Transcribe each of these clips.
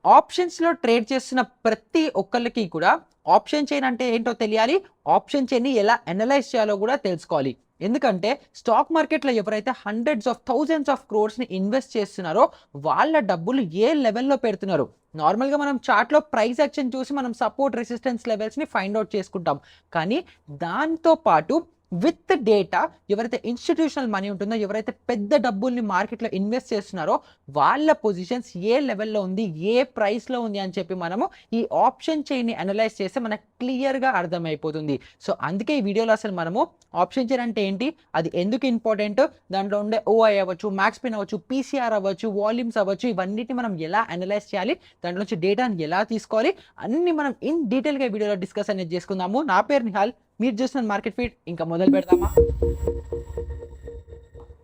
ఆప్షన్స్‌లో ట్రేడ్ చేస్తున్న ప్రతి ఒక్కళ్ళకి కూడా ఆప్షన్ చైన్ అంటే ఏంటో తెలియాలి. ఆప్షన్ చైన్‌ని ఎలా అనలైజ్ చేయాలో కూడా తెలుసుకోవాలి. ఎందుకంటే స్టాక్ మార్కెట్‌లో ఎవరైతే హండ్రెడ్స్ ఆఫ్ థౌసండ్స్ ఆఫ్ క్రోర్స్‌ని ఇన్వెస్ట్ చేస్తున్నారో వాళ్ళ డబ్బులు ఏ లెవెల్‌లో పెడుతున్నారు. నార్మల్‌గా మనం చార్ట్‌లో ప్రైస్ యాక్షన్ చూసి మనం సపోర్ట్, రెసిస్టెన్స్ లెవెల్స్‌ని ఫైండ్ ఔట్ చేసుకుంటాం. కానీ దాంతో పాటు విత్ డేటా ఎవరైతే ఇన్‌స్టిట్యూషనల్ మనీ ఉంటుందో, ఎవరైతే పెద్ద డబ్బుల్ని మార్కెట్‌లో ఇన్వెస్ట్ చేస్తున్నారో వాళ్ళ పొజిషన్స్ ఏ లెవెల్‌లో ఉంది, ఏ ప్రైస్‌లో ఉంది అని చెప్పి మనము ఈ ఆప్షన్ చైన్‌ని అనలైజ్ చేస్తే మనకు క్లియర్‌గా అర్థమైపోతుంది. సో, అందుకే ఈ వీడియోలో అసలు మనము ఆప్షన్ చైన్ అంటే ఏంటి? అది ఎందుకు ఇంపార్టెంట్? దాంట్లో ఉండే ఓఐ అవ్వచ్చు, మ్యాక్స్ పిన్ అవ్వచ్చు, పీసీఆర్ అవ్వచ్చు, వాల్యూమ్స్ అవ్వచ్చు, ఇవన్నిటిని మనం ఎలా అనలైజ్ చేయాలి? దాంట్లో నుంచి డేటాని ఎలా తీసుకోవాలి? అన్నీ మనం ఇన్ డీటెయిల్‌గా ఈ వీడియోలో డిస్కస్ అనేది చేసుకుందాము. నా పేరు నిహాల్. మీరు చూస్తున్న మార్కెట్ ఫీడ్. ఇంకా మొదలు పెడదామా?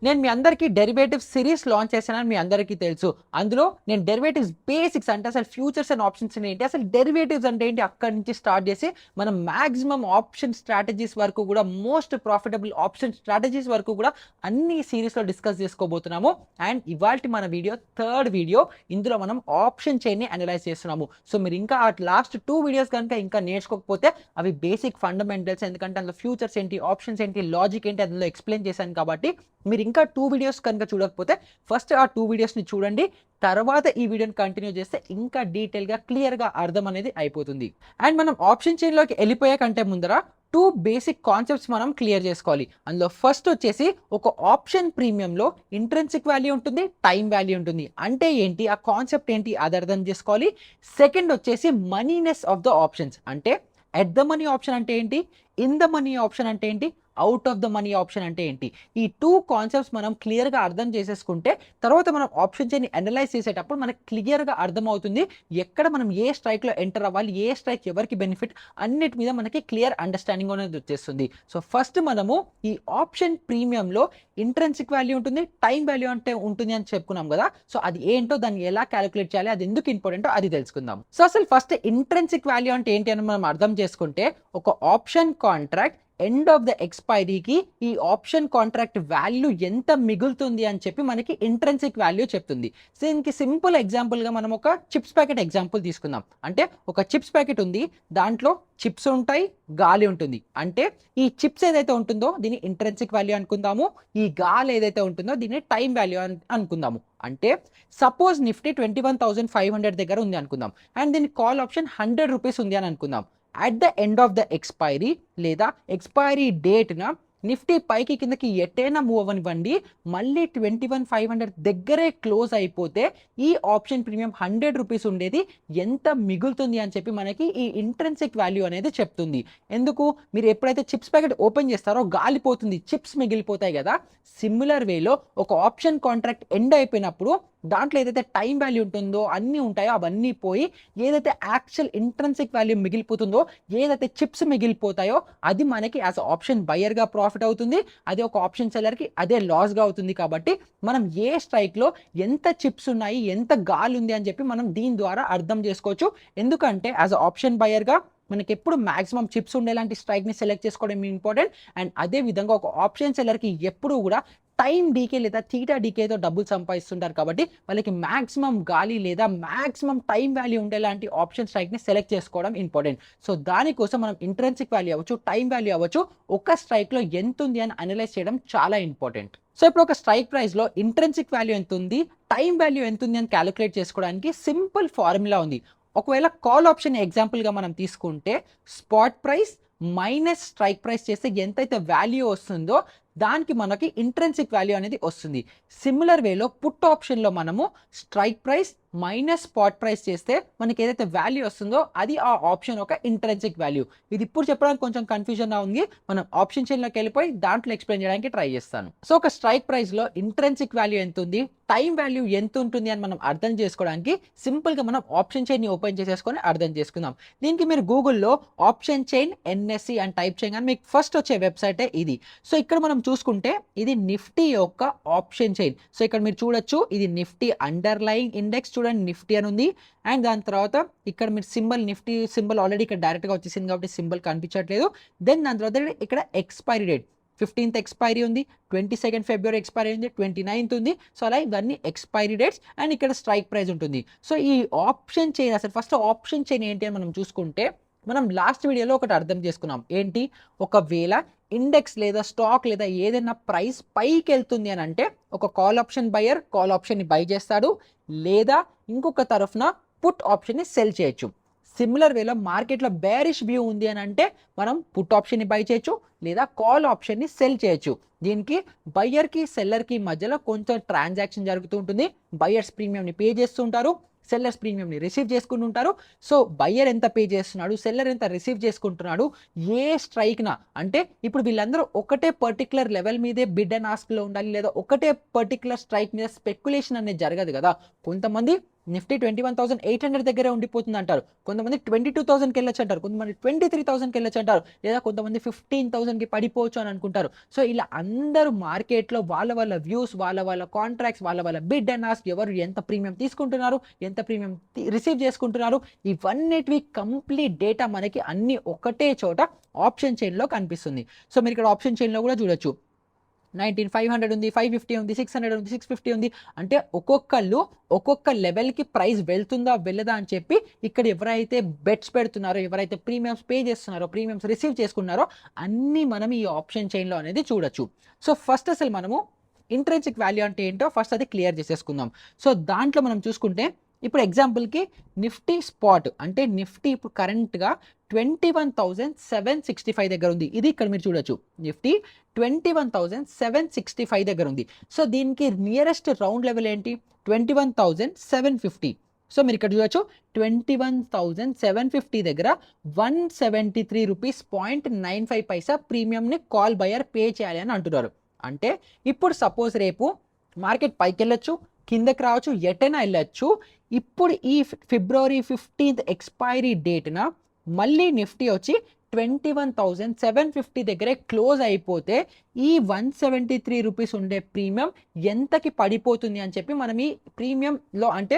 నేను మీ అందరికీ డెరివేటివ్ సిరీస్ లాంచ్ చేశానని మీ అందరికీ తెలుసు. అందులో నేను డెరివేటివ్స్ బేసిక్స్ అంటే అసలు ఫ్యూచర్స్ అండ్ ఆప్షన్స్ ఏంటి, అసలు డెరివేటివ్స్ అంటే ఏంటి, అక్కడి నుంచి స్టార్ట్ చేసి మనం మాక్సిమం ఆప్షన్ స్ట్రాటజీస్ వరకు కూడా, మోస్ట్ ప్రాఫిటబుల్ ఆప్షన్ స్ట్రాటజీస్ వరకు కూడా అన్ని సిరీస్లో డిస్కస్ చేసుకోబోతున్నాము. అండ్ ఇవాల్టి మన వీడియో థర్డ్ వీడియో. ఇందులో మనం ఆప్షన్ చైన్ని అనలైజ్ చేస్తున్నాము. సో మీరు ఇంకా ఆ లాస్ట్ 2 వీడియోస్ కనుక ఇంకా నేర్చుకోకపోతే అవి బేసిక్ ఫండమెంటల్స్. ఎందుకంటే అందులో ఫ్యూచర్స్ ఏంటి, ఆప్షన్స్ ఏంటి, లాజిక్ ఏంటి అందులో ఎక్స్ప్లెయిన్ చేశాను. కాబట్టి మీరు ఇంకా 2 వీడియోస్ కనుక చూడకపోతే ఫస్ట్ ఆ 2 వీడియోస్ని చూడండి. తర్వాత ఈ వీడియోని కంటిన్యూ చేస్తే ఇంకా డీటెయిల్గా క్లియర్గా అర్థం అనేది అయిపోతుంది. అండ్ మనం ఆప్షన్ చైన్లోకి వెళ్ళిపోయే కంటే ముందర 2 బేసిక్ కాన్సెప్ట్స్ మనం క్లియర్ చేసుకోవాలి. అందులో ఫస్ట్ వచ్చేసి ఒక ఆప్షన్ ప్రీమియంలో ఇంట్రెన్సిక్ వాల్యూ ఉంటుంది, టైం వాల్యూ ఉంటుంది. అంటే ఏంటి, ఆ కాన్సెప్ట్ ఏంటి, అది అర్థం చేసుకోవాలి. సెకండ్ వచ్చేసి మనీనెస్ ఆఫ్ ద ఆప్షన్స్. అంటే ఎట్ ద మనీ ఆప్షన్ అంటే ఏంటి, ఇన్ ద మనీ ఆప్షన్ అంటే ఏంటి, out of the money option అంటే ఏంటి. ఈ 2 కాన్సెప్ట్స్ మనం క్లియర్గా అర్థం చేసేసుకుంటే తర్వాత మనం ఆప్షన్ చైన్ని అనలైజ్ చేసేటప్పుడు మనకు క్లియర్గా అర్థమవుతుంది ఎక్కడ మనం ఏ స్ట్రైక్లో ఎంటర్ అవ్వాలి, ఏ స్ట్రైక్ ఎవరికి బెనిఫిట్, అన్నిటి మీద మనకి క్లియర్ అండర్స్టాండింగ్ అనేది వచ్చేస్తుంది. సో ఫస్ట్ మనము ఈ ఆప్షన్ ప్రీమియంలో ఇంట్రెన్సిక్ వాల్యూ ఉంటుంది, టైం వాల్యూ అంటే ఉంటుంది అని చెప్పుకున్నాం కదా. సో అది ఏంటో, దాన్ని ఎలా క్యాలిక్యులేట్ చేయాలి, అది ఎందుకు ఇంపార్టెంటో అది తెలుసుకుందాం. సో అసలు ఫస్ట్ ఇంట్రెన్సిక్ వాల్యూ అంటే ఏంటి అని మనం అర్థం చేసుకుంటే, ఒక option contract end of the ఎక్స్పైరీకి ఈ ఆప్షన్ కాంట్రాక్ట్ వాల్యూ ఎంత మిగులుతుంది అని చెప్పి మనకి ఇంట్రెన్సిక్ వాల్యూ చెప్తుంది. సో దీనికి సింపుల్ ఎగ్జాంపుల్గా మనం ఒక చిప్స్ ప్యాకెట్ ఎగ్జాంపుల్ తీసుకుందాం. అంటే ఒక చిప్స్ ప్యాకెట్ ఉంది, దాంట్లో చిప్స్ ఉంటాయి, గాలి ఉంటుంది. అంటే ఈ చిప్స్ ఏదైతే ఉంటుందో దీన్ని ఇంట్రెన్సిక్ వాల్యూ అనుకుందాము, ఈ గాలి ఏదైతే ఉంటుందో దీన్ని టైం వాల్యూ అనుకుందాము. అంటే సపోజ్ నిఫ్టీ 21,500 దగ్గర ఉంది అనుకుందాం, అండ్ దీని కాల్ ఆప్షన్ 100 రూపీస్ ఉంది అని అనుకుందాం. At the end of the expiry లేదా ఎక్స్పైరీ డేట్న నిఫ్టీ పైకి కిందకి ఎట్టైనా మూవ్ అవ్వనివ్వండి, మళ్ళీ 21,500 దగ్గరే క్లోజ్ అయిపోతే ఈ ఆప్షన్ ప్రీమియం 100 రూపీస్ ఉండేది ఎంత మిగులుతుంది అని చెప్పి మనకి ఈ ఇంట్రెన్సిక్ వాల్యూ అనేది చెప్తుంది. ఎందుకు, మీరు ఎప్పుడైతే చిప్స్ ప్యాకెట్ ఓపెన్ చేస్తారో గాలిపోతుంది, చిప్స్ మిగిలిపోతాయి కదా. సిమిలర్ వేలో ఒక ఆప్షన్ కాంట్రాక్ట్ ఎండ్ అయిపోయినప్పుడు దాంట్లో ఏదైతే టైం వాల్యూ ఉంటుందో అన్నీ ఉంటాయో అవన్నీ పోయి ఏదైతే యాక్చువల్ ఇంట్రెన్సిక్ వాల్యూ మిగిలిపోతుందో, ఏదైతే చిప్స్ మిగిలిపోతాయో అది మనకి యాజ్ ఆప్షన్ బయర్గా ప్రాఫిట్ అవుతుంది, అదే ఒక ఆప్షన్ సెల్లర్కి అదే లాస్గా అవుతుంది. కాబట్టి మనం ఏ స్ట్రైక్లో ఎంత చిప్స్ ఉన్నాయి, ఎంత గాలి ఉంది అని చెప్పి మనం దీని ద్వారా అర్థం చేసుకోవచ్చు. ఎందుకంటే యాజ్ ఆప్షన్ బయర్గా మనకి ఎప్పుడు మాక్సిమం చిప్స్ ఉండేలాంటి స్ట్రైక్ని సెలెక్ట్ చేసుకోవడం ఇంపార్టెంట్. అండ్ అదే విధంగా ఒక ఆప్షన్ సెల్లర్కి ఎప్పుడు కూడా టైం డీకే లేదా థీటా డీకేతో డబ్బులు సంపాదిస్తుంటారు. కాబట్టి వాళ్ళకి మాక్సిమం గాలి లేదా మాక్సిమం టైం వాల్యూ ఉండేలాంటి ఆప్షన్ స్ట్రైక్ని సెలెక్ట్ చేసుకోవడం ఇంపార్టెంట్. సో దానికోసం మనం ఇంట్రెన్సిక్ వాల్యూ అవ్వచ్చు, టైం వాల్యూ అవ్వచ్చు, ఒక స్ట్రైక్లో ఎంత ఉంది అని అనలైజ్ చేయడం చాలా ఇంపార్టెంట్. సో ఇప్పుడు ఒక స్ట్రైక్ ప్రైస్లో ఇంట్రెన్సిక్ వాల్యూ ఎంత ఉంది, టైం వాల్యూ ఎంత ఉంది అని క్యాలిక్యులేట్ చేసుకోవడానికి సింపుల్ ఫార్ములా ఉంది. ఒకవేళ కాల్ ఆప్షన్ ఎగ్జాంపుల్గా మనం తీసుకుంటే spot price minus strike price చేస్తే ఎంతైతే వాల్యూ వస్తుందో దానికి మనకి ఇంట్రెన్సిక్ వాల్యూ అనేది వస్తుంది. సిమిలర్ వేలో పుట్ ఆప్షన్లో మనము strike price minus spot price చేస్తే మనకి ఏదైతే వాల్యూ వస్తుందో అది ఆ ఆప్షన్ ఒక ఇంట్రెన్సిక్ వాల్యూ. ఇది ఇప్పుడు చెప్పడానికి కొంచెం కన్ఫ్యూజన్ ఉంది, మనం ఆప్షన్ చైన్లోకి వెళ్ళిపోయి దాంట్లో ఎక్స్ప్లెయిన్ చేయడానికి ట్రై చేస్తాను. సో ఒక స్ట్రైక్ ప్రైస్లో ఇంట్రెన్సిక్ వాల్యూ ఎంత ఉంది, టైం వాల్యూ ఎంత ఉంటుంది అని మనం అర్థం చేసుకోవడానికి సింపుల్గా మనం ఆప్షన్ చైన్ని ఓపెన్ చేసేసుకొని అర్థం చేసుకుందాం. దీనికి మీరు గూగుల్లో ఆప్షన్ చైన్ ఎన్ఎస్సి అని టైప్ చేయగానే మీకు ఫస్ట్ వచ్చే వెబ్సైటే ఇది. సో ఇక్కడ మనం చూసుకుంటే ఇది నిఫ్టీ యొక్క ఆప్షన్ చైన్. సో ఇక్కడ మీరు చూడొచ్చు, ఇది నిఫ్టీ అండర్లైయింగ్ ఇండెక్స్, చూడండి నిఫ్టీ అని ఉంది. అండ్ దాని తర్వాత ఇక్కడ మీరు సింబల్, నిఫ్టీ సింబల్ ఆల్రెడీ ఇక్కడ డైరెక్ట్గా వచ్చేసింది కాబట్టి సింబల్ కనిపించట్లేదు. దెన్ దాని తర్వాత ఇక్కడ ఎక్స్పైరీ డేట్, 15th ఎక్స్పైరీ ఉంది, 22nd ఫిబ్రవరి ఎక్స్పైరీ ఉంది, 29th ఉంది. సో అలా ఇవన్నీ ఎక్స్పైరీ డేట్స్ అండ్ ఇక్కడ స్ట్రైక్ ప్రైస్ ఉంటుంది. సో ఈ ఆప్షన్ చైన్ అసలు ఫస్ట్ ఆప్షన్ చైన్ ఏంటి అని మనం చూసుకుంటే మనం లాస్ట్ వీడియోలో ఒకటి అర్థం చేసుకున్నాం. ఏంటి, ఒకవేళ ఇండెక్స్ లేదా స్టాక్ లేదా ఏదైనా ప్రైస్ పైకి వెళ్తుంది అని అంటే ఒక కాల్ ఆప్షన్ బయర్ కాల్ ఆప్షన్ని బై చేస్తాడు, లేదా ఇంకొక తరఫున పుట్ ఆప్షన్ని సెల్ చేయొచ్చు. సిమిలర్ వేలో మార్కెట్లో బేరిష్ వ్యూ ఉంది అని అంటే మనం పుట్ ఆప్షన్ని బై చేయొచ్చు లేదా కాల్ ఆప్షన్ని సెల్ చేయొచ్చు. దీనికి బయ్యర్కి సెల్లర్కి మధ్యలో కొంచెం ట్రాన్సాక్షన్ జరుగుతూ ఉంటుంది. బయ్యర్స్ ప్రీమియంని పే చేస్తుంటారు, సెల్లర్స్ ప్రీమియంని రిసీవ్ చేసుకుంటుంటారు. సో బయ్యర్ ఎంత పే చేస్తున్నాడు, సెల్లర్ ఎంత రిసీవ్ చేసుకుంటున్నాడు, ఏ స్ట్రైక్న అంటే ఇప్పుడు వీళ్ళందరూ ఒకటే పర్టికులర్ లెవెల్ మీదే బిడ్ అండ్ ఆస్క్లో ఉండాలి, లేదా ఒకటే పర్టికులర్ స్ట్రైక్ మీద స్పెక్యులేషన్ అనేది జరగదు కదా. కొంతమంది నిఫ్టీ 21,800 దగ్గరే ఉండిపోతుంది అంటారు, కొంతమంది 22,000కి వెళ్ళొచ్చు అంటారు, కొంతమంది 23,000కి వెళ్ళొచ్చు అంటారు, లేదా కొంతమంది 15,000కి పడిపోవచ్చు అని అనుకుంటారు. సో ఇలా అందరూ మార్కెట్లో వాళ్ళ వాళ్ళ వ్యూస్, వాళ్ళ కాంట్రాక్ట్స్, వాళ్ళ బిడ్ అండ్ ఆస్క్, ఎవరు ఎంత ప్రీమియం తీసుకుంటున్నారు, ఎంత ప్రీమియం రిసీవ్ చేసుకుంటున్నారు, ఇవన్నిటివి కంప్లీట్ డేటా మనకి అన్ని ఒకటే చోట ఆప్షన్ చైన్లో కనిపిస్తుంది. సో మీరు ఇక్కడ ఆప్షన్ చైన్లో కూడా చూడొచ్చు. 19,500 ఉంది, 550 ఉంది, 600 ఉంది, 650 ఉంది. అంటే ఒక్కొక్కళ్ళు ఒక్కొక్క లెవెల్కి ప్రైస్ వెళ్తుందా వెళ్ళదా అని చెప్పి ఇక్కడ ఎవరైతే బెట్స్ పెడుతున్నారో, ఎవరైతే ప్రీమియమ్స్ పే చేస్తున్నారో, ప్రీమియమ్స్ రిసీవ్ చేసుకున్నారో అన్నీ మనం ఈ ఆప్షన్ చైన్లో అనేది చూడొచ్చు. సో ఫస్ట్ అసలు మనము ఇంట్రెన్సిక్ వాల్యూ అంటే ఏంటో ఫస్ట్ అది క్లియర్ చేసేసుకుందాం. సో దాంట్లో మనం చూసుకుంటే ఇప్పుడు ఎగ్జాంపుల్కి నిఫ్టీ స్పాట్ అంటే నిఫ్టీ ఇప్పుడు కరెంట్గా 21,765 దగ్గర ఉంది. ఇది ఇక్కడ మీరు చూడొచ్చు, నిఫ్టీ 21,765 దగ్గర ఉంది. సో దీనికి నియరెస్ట్ రౌండ్ లెవెల్ ఏంటి, 21,750. సో మీరు ఇక్కడ చూడొచ్చు 21,750 దగ్గర 173 రూపీస్ 0.95 ప్రీమియంని కాల్ బయర్ పే చేయాలి అని అంటున్నారు. అంటే ఇప్పుడు సపోజ్ రేపు మార్కెట్ పైకి వెళ్ళొచ్చు, కిందకి రావచ్చు, ఎటైనా వెళ్ళొచ్చు. ఇప్పుడు ఈ ఫిబ్రవరి 15th ఎక్స్పైరీ డేట్న మళ్ళీ నిఫ్టీ వచ్చి 21,750 దగ్గరే క్లోజ్ అయిపోతే ఈ 173 రూపీస్ ఉండే ప్రీమియం ఎంతకి పడిపోతుంది అని చెప్పి మనం ఈ ప్రీమియంలో అంటే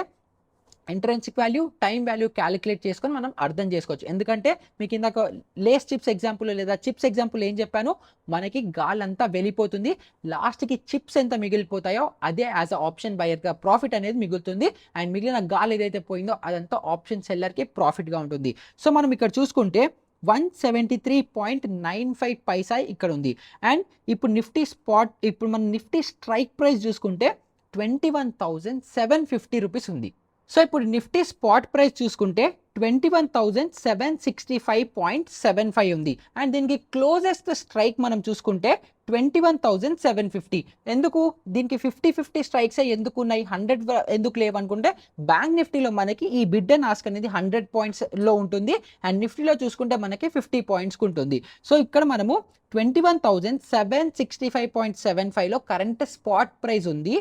intrinsic value, time value calculate చేసుకొని మనం అర్థం చేసుకోవచ్చు. ఎందుకంటే మీకు ఇందాక లేస్ చిప్స్ ఎగ్జాంపుల్ లేదా చిప్స్ ఎగ్జాంపుల్ ఏం చెప్పాను, మనకి గాలంతా వెళ్ళిపోతుంది, లాస్ట్కి చిప్స్ ఎంత మిగిలిపోతాయో అదే యాజ్ అ ఆప్షన్ బయర్గా ప్రాఫిట్ అనేది మిగులుతుంది. అండ్ మిగిలిన గాలి ఏదైతే పోయిందో అదంతా ఆప్షన్ సెల్లర్కి ప్రాఫిట్గా ఉంటుంది. సో మనం ఇక్కడ చూసుకుంటే 173.95 ఇక్కడ ఉంది. అండ్ ఇప్పుడు నిఫ్టీ స్పాట్, ఇప్పుడు మన నిఫ్టీ స్ట్రైక్ ప్రైస్ చూసుకుంటే 21,750 రూపీస్ ఉంది. సో ఇప్పుడు నిఫ్టీ స్పాట్ ప్రైస్ చూసుకుంటే 21,765.75 ఉంది. అండ్ దీనికి క్లోజెస్ట్ స్ట్రైక్ మనం చూసుకుంటే 21,750. ఎందుకు దీనికి 50-50 స్ట్రైక్స్ ఎందుకు ఉన్నాయి, 100 ఎందుకు లేవు అనుకుంటే బ్యాంక్ నిఫ్టీలో మనకి ఈ బిడ్ అండ్ ఆస్క్ అనేది 100 పాయింట్స్లో ఉంటుంది, అండ్ నిఫ్టీలో చూసుకుంటే మనకి 50 పాయింట్స్కి ఉంటుంది. సో ఇక్కడ మనము 21,765.75లో కరెంట్ స్పాట్ ప్రైస్ ఉంది,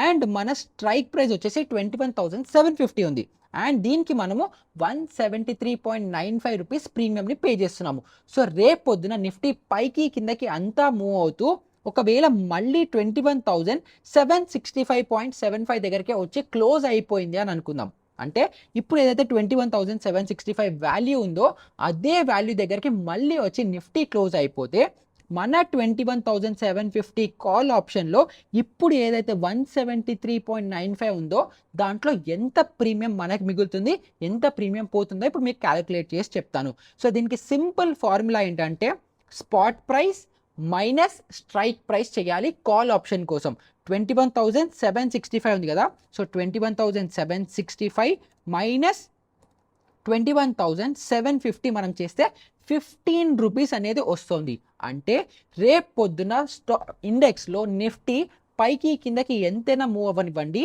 అండ్ మన స్ట్రైక్ ప్రైస్ వచ్చేసి 21,750 ఉంది. అండ్ దీనికి మనము 173.95 రూపీస్ ప్రీమియంని పే చేస్తున్నాము. సో రేపు పొద్దున నిఫ్టీ పైకి కిందకి అంతా మూవ్ అవుతూ ఒకవేళ మళ్ళీ 21,765.75 దగ్గరికి వచ్చి క్లోజ్ అయిపోయింది అని అనుకుందాం. అంటే ఇప్పుడు ఏదైతే 21,765 వాల్యూ ఉందో అదే వాల్యూ దగ్గరికి మళ్ళీ వచ్చి నిఫ్టీ క్లోజ్ అయిపోతే మన 21,750 కాల్ ఆప్షన్లో ఇప్పుడు ఏదైతే 173.95 ఉందో దాంట్లో ఎంత ప్రీమియం మనకు మిగులుతుంది, ఎంత ప్రీమియం పోతుందో ఇప్పుడు మీకు క్యాలిక్యులేట్ చేసి చెప్తాను. సో దీనికి సింపుల్ ఫార్ములా ఏంటంటే spot price minus strike price చేయాలి కాల్ ఆప్షన్ కోసం. 21,765 ఉంది కదా, సో 21,765 మైనస్ 21,750 మనం చేస్తే 15 రూపీస్ అనేది వస్తుంది. అంటే రేపు పొద్దున ఇండెక్స్లో నిఫ్టీ పైకి కిందకి ఎంతైనా మూవ్ అవ్వనివ్వండి,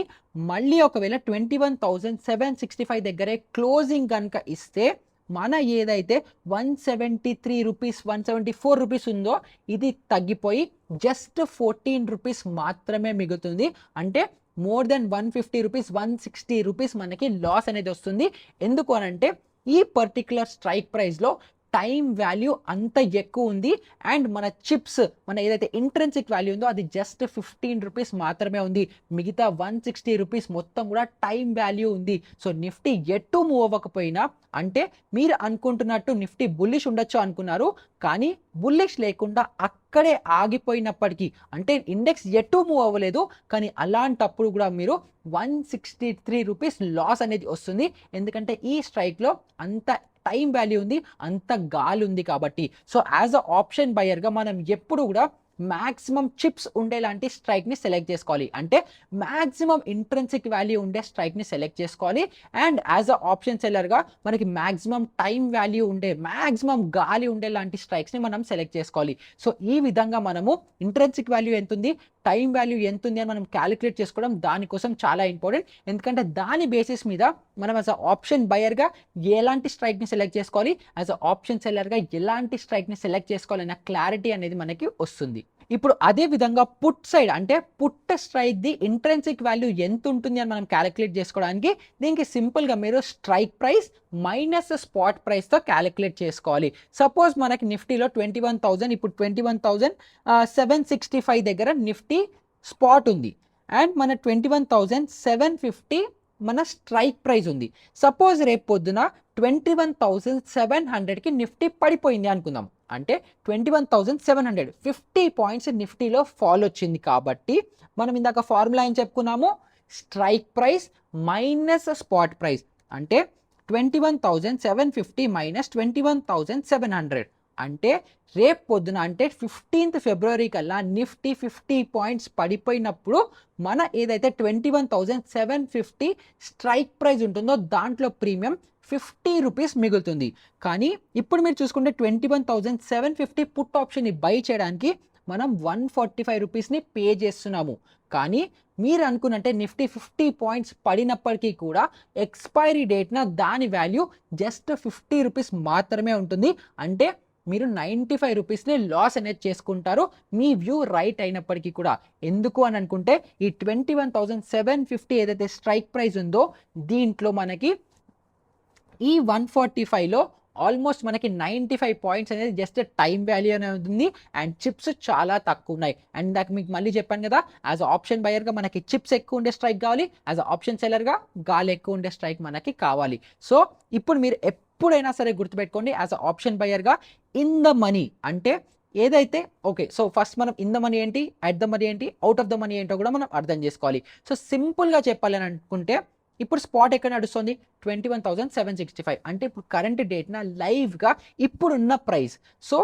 మళ్ళీ ఒకవేళ 21,765 దగ్గరే క్లోజింగ్ కనుక ఇస్తే మన ఏదైతే 173 రూపీస్ 174 రూపీస్ ఉందో ఇది తగ్గిపోయి జస్ట్ 14 రూపీస్ మాత్రమే మిగులుతుంది. అంటే మోర్ దెన్ 150 రూపీస్ 160 రూపీస్ మనకి లాస్ అనేది వస్తుంది. ఎందుకు అనంటే ఈ పర్టికులర్ స్ట్రైక్ ప్రైస్లో టైం వాల్యూ అంత ఎక్కువ ఉంది అండ్ మన చిప్స్ మన ఏదైతే ఇంట్రెన్సిక్ వాల్యూ ఉందో అది జస్ట్ 15 రూపీస్ మాత్రమే ఉంది. మిగతా 160 రూపీస్ మొత్తం కూడా టైం వాల్యూ ఉంది. సో నిఫ్టీ ఎటు మూవ్ అవ్వకపోయినా అంటే మీరు అనుకుంటున్నట్టు నిఫ్టీ బుల్లిష్ ఉండొచ్చు అనుకున్నారు, కానీ బుల్లిష్ లేకుండా అక్కడే ఆగిపోయినప్పటికీ అంటే ఇండెక్స్ ఎటు మూవ్ అవ్వలేదు, కానీ అలాంటప్పుడు కూడా మీరు 163 రూపీస్ లాస్ అనేది వస్తుంది. ఎందుకంటే ఈ స్ట్రైక్లో అంత టైం వాల్యూ ఉంది, అంత గాలి ఉంది కాబట్టి. సో యాజ్ అ ఆప్షన్ బయర్గా మనం ఎప్పుడు కూడా మ్యాక్సిమం చిప్స్ ఉండేలాంటి స్ట్రైక్ని సెలెక్ట్ చేసుకోవాలి. అంటే మ్యాక్సిమం ఇంట్రెన్సిక్ వాల్యూ ఉండే స్ట్రైక్ని సెలెక్ట్ చేసుకోవాలి. అండ్ యాజ్ అ ఆప్షన్ సెల్లర్గా మనకి మ్యాక్సిమం టైం వాల్యూ ఉండే మ్యాక్సిమం గాలి ఉండే లాంటి స్ట్రైక్స్ని మనం సెలెక్ట్ చేసుకోవాలి. సో ఈ విధంగా మనము ఇంట్రెన్సిక్ వాల్యూ ఎంత ఉంది, టైం వాల్యూ ఎంత ఉంది అని మనం క్యాలిక్యులేట్ చేసుకోవడం దానికోసం చాలా ఇంపార్టెంట్. ఎందుకంటే దాని బేసిస్ మీద మనం యాజ్ అ ఆప్షన్ బయర్గా ఎలాంటి స్ట్రైక్ని సెలెక్ట్ చేసుకోవాలి, యాజ్ అ ఆప్షన్ సెల్లర్గా ఎలాంటి స్ట్రైక్ని సెలెక్ట్ చేసుకోవాలన్న క్లారిటీ అనేది మనకి వస్తుంది. ఇప్పుడు అదే విధంగా పుట్ సైడ్ అంటే put strike the intrinsic value ఎంత ఉంటుంది అని మనం క్యాలిక్యులేట్ చేసుకోవడానికి దీనికి సింపుల్గా మీరు స్ట్రైక్ ప్రైస్ మైనస్ స్పాట్ ప్రైస్తో క్యాలిక్యులేట్ చేసుకోవాలి. సపోజ్ మనకి నిఫ్టీలో 21,000 ఇప్పుడు 21,765 దగ్గర నిఫ్టీ స్పాట్ ఉంది అండ్ మన 21,750 మన స్ట్రైక్ ప్రైస్ ఉంది. సపోజ్ రేపు పొద్దున 21,700కి నిఫ్టీ పడిపోయింది అనుకుందాం. అంటే 21,700 50 పాయింట్స్ నిఫ్టీలో ఫాల్ వచ్చింది కాబట్టి మనం ఇందాక ఫార్ములా ఏం చెప్పుకున్నాము, strike price minus spot price అంటే 21,750 మైనస్ 21,700 అంటే రేపు పొద్దున అంటే 15th ఫిబ్రవరి కల్లా నిఫ్టీ 50 పాయింట్స్ పడిపోయినప్పుడు మన ఏదైతే 21,750 స్ట్రైక్ ప్రైస్ ఉంటుందో దాంట్లో ప్రీమియం 50 రూపీస్ మిగులుతుంది. కానీ ఇప్పుడు మీరు చూసుకుంటే 21,750 పుట్ ఆప్షన్ని బై చేయడానికి మనం 145 రూపీస్ని పే చేస్తున్నాము. కానీ మీరు అనుకున్నట్టే నిఫ్టీ 50 పాయింట్స్ పడినప్పటికీ కూడా ఎక్స్పైరీ డేట్న దాని వాల్యూ జస్ట్ 50 రూపీస్ మాత్రమే ఉంటుంది. అంటే మీరు 95 రూపీస్ని లాస్ అనేది చేసుకుంటారు, మీ వ్యూ రైట్ అయినప్పటికీ కూడా. ఎందుకు అని అనుకుంటే ఈ 21,750 ఏదైతే స్ట్రైక్ ప్రైస్ ఉందో దీంట్లో మనకి ఈ 145లో ఆల్మోస్ట్ మనకి 95 పాయింట్స్ అనేది జస్ట్ టైం వాల్యూ అనేది ఉంది అండ్ చిప్స్ చాలా తక్కువ ఉన్నాయి. అండ్ దాకా మీకు మళ్ళీ చెప్పాను కదా, యాజ్ ఆప్షన్ బయర్గా మనకి చిప్స్ ఎక్కువ ఉండే స్ట్రైక్ కావాలి, యాజ్ ఆప్షన్ సెల్లర్గా గాలి ఎక్కువ ఉండే స్ట్రైక్ మనకి కావాలి. సో ఇప్పుడు మీరు ఎప్పుడైనా సరే గుర్తుపెట్టుకోండి, యాజ్ ఆప్షన్ బయర్గా ఇన్ ద మనీ అంటే ఏదైతే ఓకే. సో ఫస్ట్ మనం ఇన్ ద మనీ ఏంటి, అట్ ద మనీ ఏంటి, అవుట్ ఆఫ్ ద మనీ ఏంటో కూడా మనం అర్థం చేసుకోవాలి. సో సింపుల్గా చెప్పాలని అనుకుంటే ఇప్పుడు స్పాట్ ఎక్కడ నడుస్తుంది, 21,765 అంటే ఇప్పుడు కరెంట్ డేట్న లైవ్గా ఇప్పుడున్న ప్రైస్. సో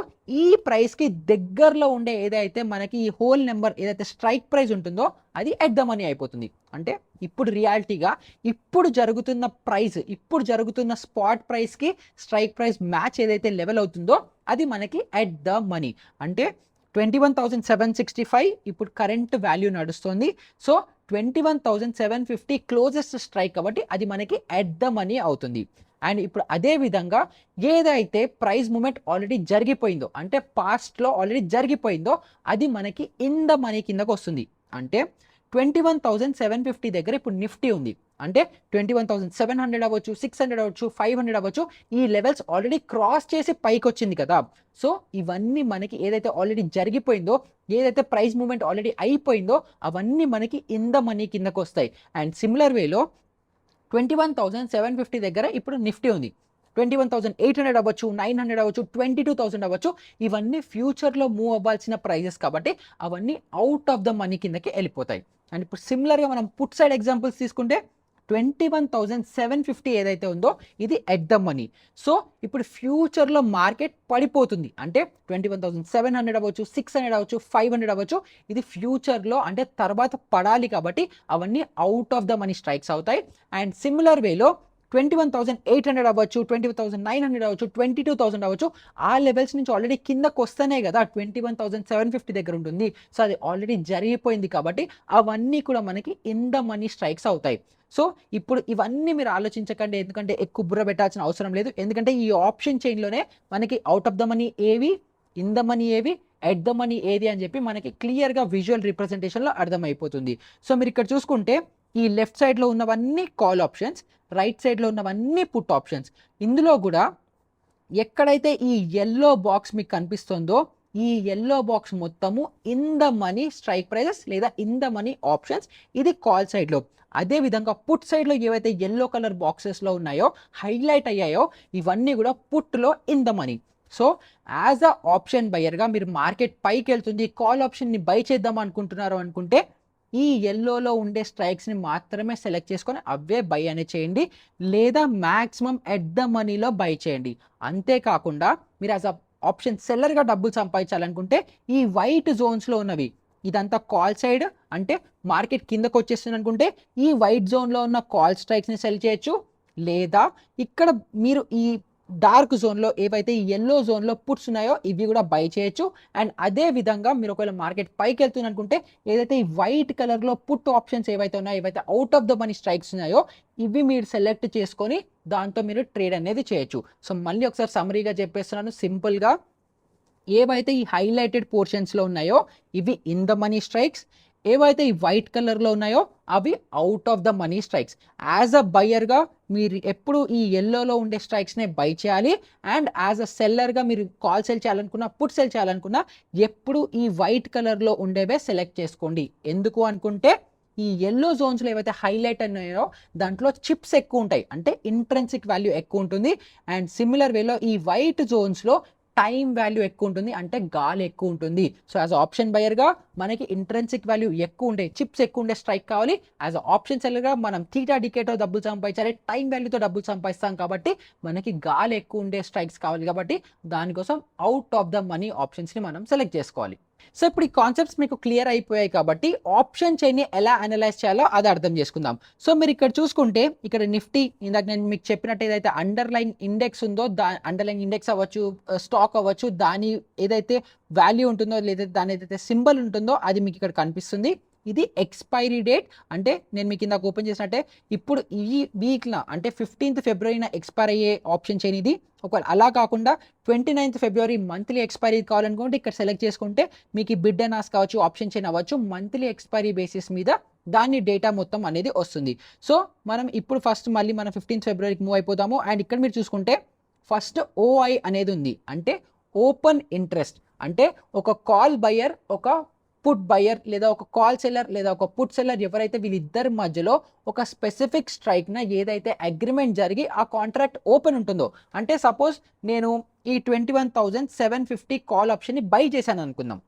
ఈ ప్రైస్కి దగ్గరలో ఉండే ఏదైతే మనకి ఈ హోల్ నెంబర్ ఏదైతే స్ట్రైక్ ప్రైస్ ఉంటుందో అది ఎట్ ద మనీ అయిపోతుంది. అంటే ఇప్పుడు రియాలిటీగా ఇప్పుడు జరుగుతున్న ప్రైస్, ఇప్పుడు జరుగుతున్న స్పాట్ ప్రైస్కి స్ట్రైక్ ప్రైస్ మ్యాచ్ ఏదైతే లెవెల్ అవుతుందో అది మనకి ఎట్ ద మనీ. అంటే 21,765 ఇప్పుడు కరెంట్ వాల్యూ నడుస్తుంది. సో 21,750 క్లోజెస్ట్ స్ట్రైక్ కాబట్టి అది మనకి ఎట్ ద మనీ అవుతుంది. అండ్ ఇప్పుడు అదే విధంగా ఏదైతే ప్రైస్ మూమెంట్ ఆల్రెడీ జరిగిపోయిందో అంటే పాస్ట్లో ఆల్రెడీ జరిగిపోయిందో అది మనకి ఇన్ ద మనీ కిందకు వస్తుంది. అంటే 21,750 దగ్గర ఇప్పుడు నిఫ్టీ ఉంది అంటే 21,700 అవ్వచ్చు, 600 అవ్వచ్చు, 500 అవ్వచ్చు, ఈ లెవెల్స్ ఆల్రెడీ క్రాస్ చేసి పైకి వచ్చింది కదా. సో ఇవన్నీ మనకి ఏదైతే ఆల్రెడీ జరిగిపోయిందో, ఏదైతే ప్రైస్ మూవ్మెంట్ ఆల్రెడీ అయిపోయిందో అవన్నీ మనకి ఇన్ ద మనీ కిందకు వస్తాయి. అండ్ సిమిలర్ వేలో 21,750 దగ్గర ఇప్పుడు నిఫ్టీ ఉంది, 21,800 అవ్వచ్చు, 900 అవ్వచ్చు, 22,000 అవ్వచ్చు, ఇవన్నీ ఫ్యూచర్లో మూవ్ అవ్వాల్సిన ప్రైజెస్ కాబట్టి అవన్నీ అవుట్ ఆఫ్ ద మనీ కిందకి వెళ్ళిపోతాయి. అండ్ ఇప్పుడు సిమిలర్గా మనం పుట్ సైడ్ ఎగ్జాంపుల్స్ తీసుకుంటే 21,750 ఏదైతే ఉందో ఇది ఎట్ ద మనీ. సో ఇప్పుడు ఫ్యూచర్లో మార్కెట్ పడిపోతుంది అంటే 21,700 అవ్వచ్చు, 600 అవ్వచ్చు, 500 అవ్వచ్చు, ఇది ఫ్యూచర్లో అంటే తర్వాత పడాలి కాబట్టి అవన్నీ out of the money strikes అవుతాయి. అండ్ సిమిలర్ వేలో 21,800 అవ్వచ్చు, 21,900 అవ్వచ్చు, 22,000 అవ్వచ్చు, ఆ లెవెల్స్ నుంచి ఆల్రెడీ కిందకు వస్తేనే కదా 21,750 దగ్గర ఉంటుంది. సో అది ఆల్రెడీ జరిగిపోయింది కాబట్టి అవన్నీ కూడా మనకి ఇన్ ద మనీ స్ట్రైక్స్ అవుతాయి. సో ఇప్పుడు ఇవన్నీ మీరు ఆలోచించకండి, ఎందుకంటే ఎక్కువ బుర్ర పెట్టాల్సిన అవసరం లేదు. ఎందుకంటే ఈ ఆప్షన్ చైన్లోనే మనకి అవుట్ ఆఫ్ ద మనీ ఏవి, ఇన్ ద మనీ ఏవి, ఎట్ ద మనీ ఏది అని చెప్పి మనకి క్లియర్గా విజువల్ రిప్రజెంటేషన్లో అర్థమైపోతుంది. సో మీరు ఇక్కడ చూసుకుంటే ఈ లెఫ్ట్ సైడ్లో ఉన్నవన్నీ కాల్ ఆప్షన్స్, రైట్ సైడ్లో ఉన్నవన్నీ పుట్ ఆప్షన్స్. ఇందులో కూడా ఎక్కడైతే ఈ యెల్లో బాక్స్ మీకు కనిపిస్తుందో ఈ యెల్లో బాక్స్ మొత్తము in the money strike prices లేదా ఇన్ ద మనీ ఆప్షన్స్, ఇది కాల్ సైడ్లో. అదే విధంగా పుట్ సైడ్లో ఏవైతే యెల్లో కలర్ బాక్సెస్లో ఉన్నాయో హైలైట్ అయ్యాయో ఇవన్నీ కూడా పుట్లో in the money. So as a option బయర్గా మీరు మార్కెట్ పైకి వెళ్తుంది, కాల్ ఆప్షన్ని బై చేద్దాం అనుకుంటున్నారు అనుకుంటే ఈ యెల్లోలో ఉండే స్ట్రైక్స్ని మాత్రమే సెలెక్ట్ చేసుకొని అవే బై అనేది చేయండి, లేదా మ్యాక్సిమం ఎట్ ద మనీలో బై చేయండి. అంతేకాకుండా మీరు యాజ్ అ ఆప్షన్ సెల్లర్గా డబ్బులు సంపాదించాలనుకుంటే ఈ వైట్ జోన్స్లో ఉన్నవి, ఇదంతా కాల్ సైడ్ అంటే మార్కెట్ కిందకు వచ్చేస్తుంది అనుకుంటే ఈ వైట్ జోన్లో ఉన్న కాల్ స్ట్రైక్స్ని సెల్ చేయొచ్చు, లేదా ఇక్కడ మీరు ఈ డార్క్ జోన్లో ఏవైతే ఈ యెల్లో జోన్లో పుట్స్ ఉన్నాయో ఇవి కూడా బై చేయొచ్చు. అండ్ అదే విధంగా మీరు ఒకవేళ మార్కెట్ పైకి వెళ్తుంది అనుకుంటే ఏదైతే ఈ వైట్ కలర్లో పుట్ ఆప్షన్స్ ఏవైతే ఉన్నాయో, ఏవైతే out of the money strikes ఉన్నాయో ఇవి మీరు సెలెక్ట్ చేసుకొని దాంతో మీరు ట్రేడ్ అనేది చేయొచ్చు. సో మళ్ళీ ఒకసారి సమరీగా చెప్పేస్తున్నాను సింపుల్గా, ఏవైతే ఈ హైలైటెడ్ పోర్షన్స్లో ఉన్నాయో ఇవి ఇన్ ద మనీ స్ట్రైక్స్, ఏవైతే ఈ వైట్ కలర్లో ఉన్నాయో అవి అవుట్ ఆఫ్ ద మనీ స్ట్రైక్స్. యాజ్ అ బయర్గా మీరు ఎప్పుడు ఈ యెల్లోలో ఉండే స్ట్రైక్స్నే బై చేయాలి, అండ్ యాజ్ అ సెల్లర్గా మీరు కాల్ సెల్ చేయాలనుకున్నా పుట్ సెల్ చేయాలనుకున్నా ఎప్పుడు ఈ వైట్ కలర్లో ఉండేవే సెలెక్ట్ చేసుకోండి. ఎందుకు అనుకుంటే ఈ యెల్లో జోన్స్లో ఏవైతే హైలైట్ ఉన్నాయో దాంట్లో చిప్స్ ఎక్కువ ఉంటాయి, అంటే ఇంట్రెన్సిక్ వాల్యూ ఎక్కువ ఉంటుంది. అండ్ సిమిలర్ వేలో ఈ వైట్ జోన్స్లో టైం వాల్యూ ఎక్కువ ఉంటుంది, అంటే గాలి ఎక్కువ ఉంటుంది. సో యాజ్ ఆప్షన్ బయర్గా మనకి ఇంట్రెన్సిక్ వాల్యూ ఎక్కువ ఉండే చిప్స్ ఎక్కువ ఉండే స్ట్రైక్ కావాలి. యాజ్ ఆప్షన్ సెల్లర్గా మనం థీటా డికేతో డబ్బులు సంపాదించాలి, టైం వాల్యూతో డబ్బులు సంపాదిస్తాం కాబట్టి మనకి గాలి ఎక్కువ ఉండే స్ట్రైక్స్ కావాలి. కాబట్టి దానికోసం అవుట్ ఆఫ్ ద మనీ ఆప్షన్స్ని మనం సెలెక్ట్ చేసుకోవాలి. సో ఇప్పుడు ఈ కాన్సెప్ట్స్ మీకు క్లియర్ అయిపోయాయి కాబట్టి ఆప్షన్ చైన్ని ఎలా అనలైజ్ చేయాలో అది అర్థం చేసుకుందాం. సో మీరు ఇక్కడ చూసుకుంటే ఇక్కడ నిఫ్టీ ఇందాక నేను మీకు చెప్పినట్టు ఏదైతే అండర్లైన్ ఇండెక్స్ ఉందో అండర్లైన్ ఇండెక్స్ అవ్వచ్చు, స్టాక్ అవ్వచ్చు, దాని ఏదైతే వాల్యూ ఉంటుందో లేదా దాని ఏదైతే సింబల్ ఉంటుందో అది మీకు ఇక్కడ కనిపిస్తుంది. ఇది ఎక్స్పైరీ డేట్, అంటే నేను మీకు ఇందాక ఓపెన్ చేసినట్టే ఇప్పుడు ఈ వీక్న అంటే 15th ఫిబ్రవరిన ఎక్స్పైర్ అయ్యే ఆప్షన్ చైన్ ఇది. ఒకవేళ అలా కాకుండా 29th ఫిబ్రవరి మంత్లీ ఎక్స్పైరీ కావాలనుకుంటే ఇక్కడ సెలెక్ట్ చేసుకుంటే మీకు ఈ బిడ్ అండ్ ఆస్క్ కావచ్చు, ఆప్షన్ చైన్ అవ్వచ్చు, మంత్లీ ఎక్స్పైరీ బేసిస్ మీద దాని డేటా మొత్తం అనేది వస్తుంది. సో మనం ఇప్పుడు ఫస్ట్ మళ్ళీ మనం 15th ఫిబ్రవరికి మూవ్ అయిపోతాము. అండ్ ఇక్కడ మీరు చూసుకుంటే ఫస్ట్ ఓఐ అనేది ఉంది, అంటే ఓపెన్ ఇంట్రెస్ట్. అంటే ఒక కాల్ బయర్, ఒక పుట్ బయర్, లేదా ఒక కాల్ సెల్లర్ లేదా ఒక పుట్ సెల్లర్ ఎవరైతే వీళ్ళిద్దరి మధ్యలో ఒక స్పెసిఫిక్ స్ట్రైక్న ఏదైతే అగ్రిమెంట్ జరిగి ఆ కాంట్రాక్ట్ ఓపెన్ ఉంటుందో, అంటే సపోజ్ నేను ఈ 21,750 కాల్ ఆప్షన్ని బై చేశాను అనుకుందాం.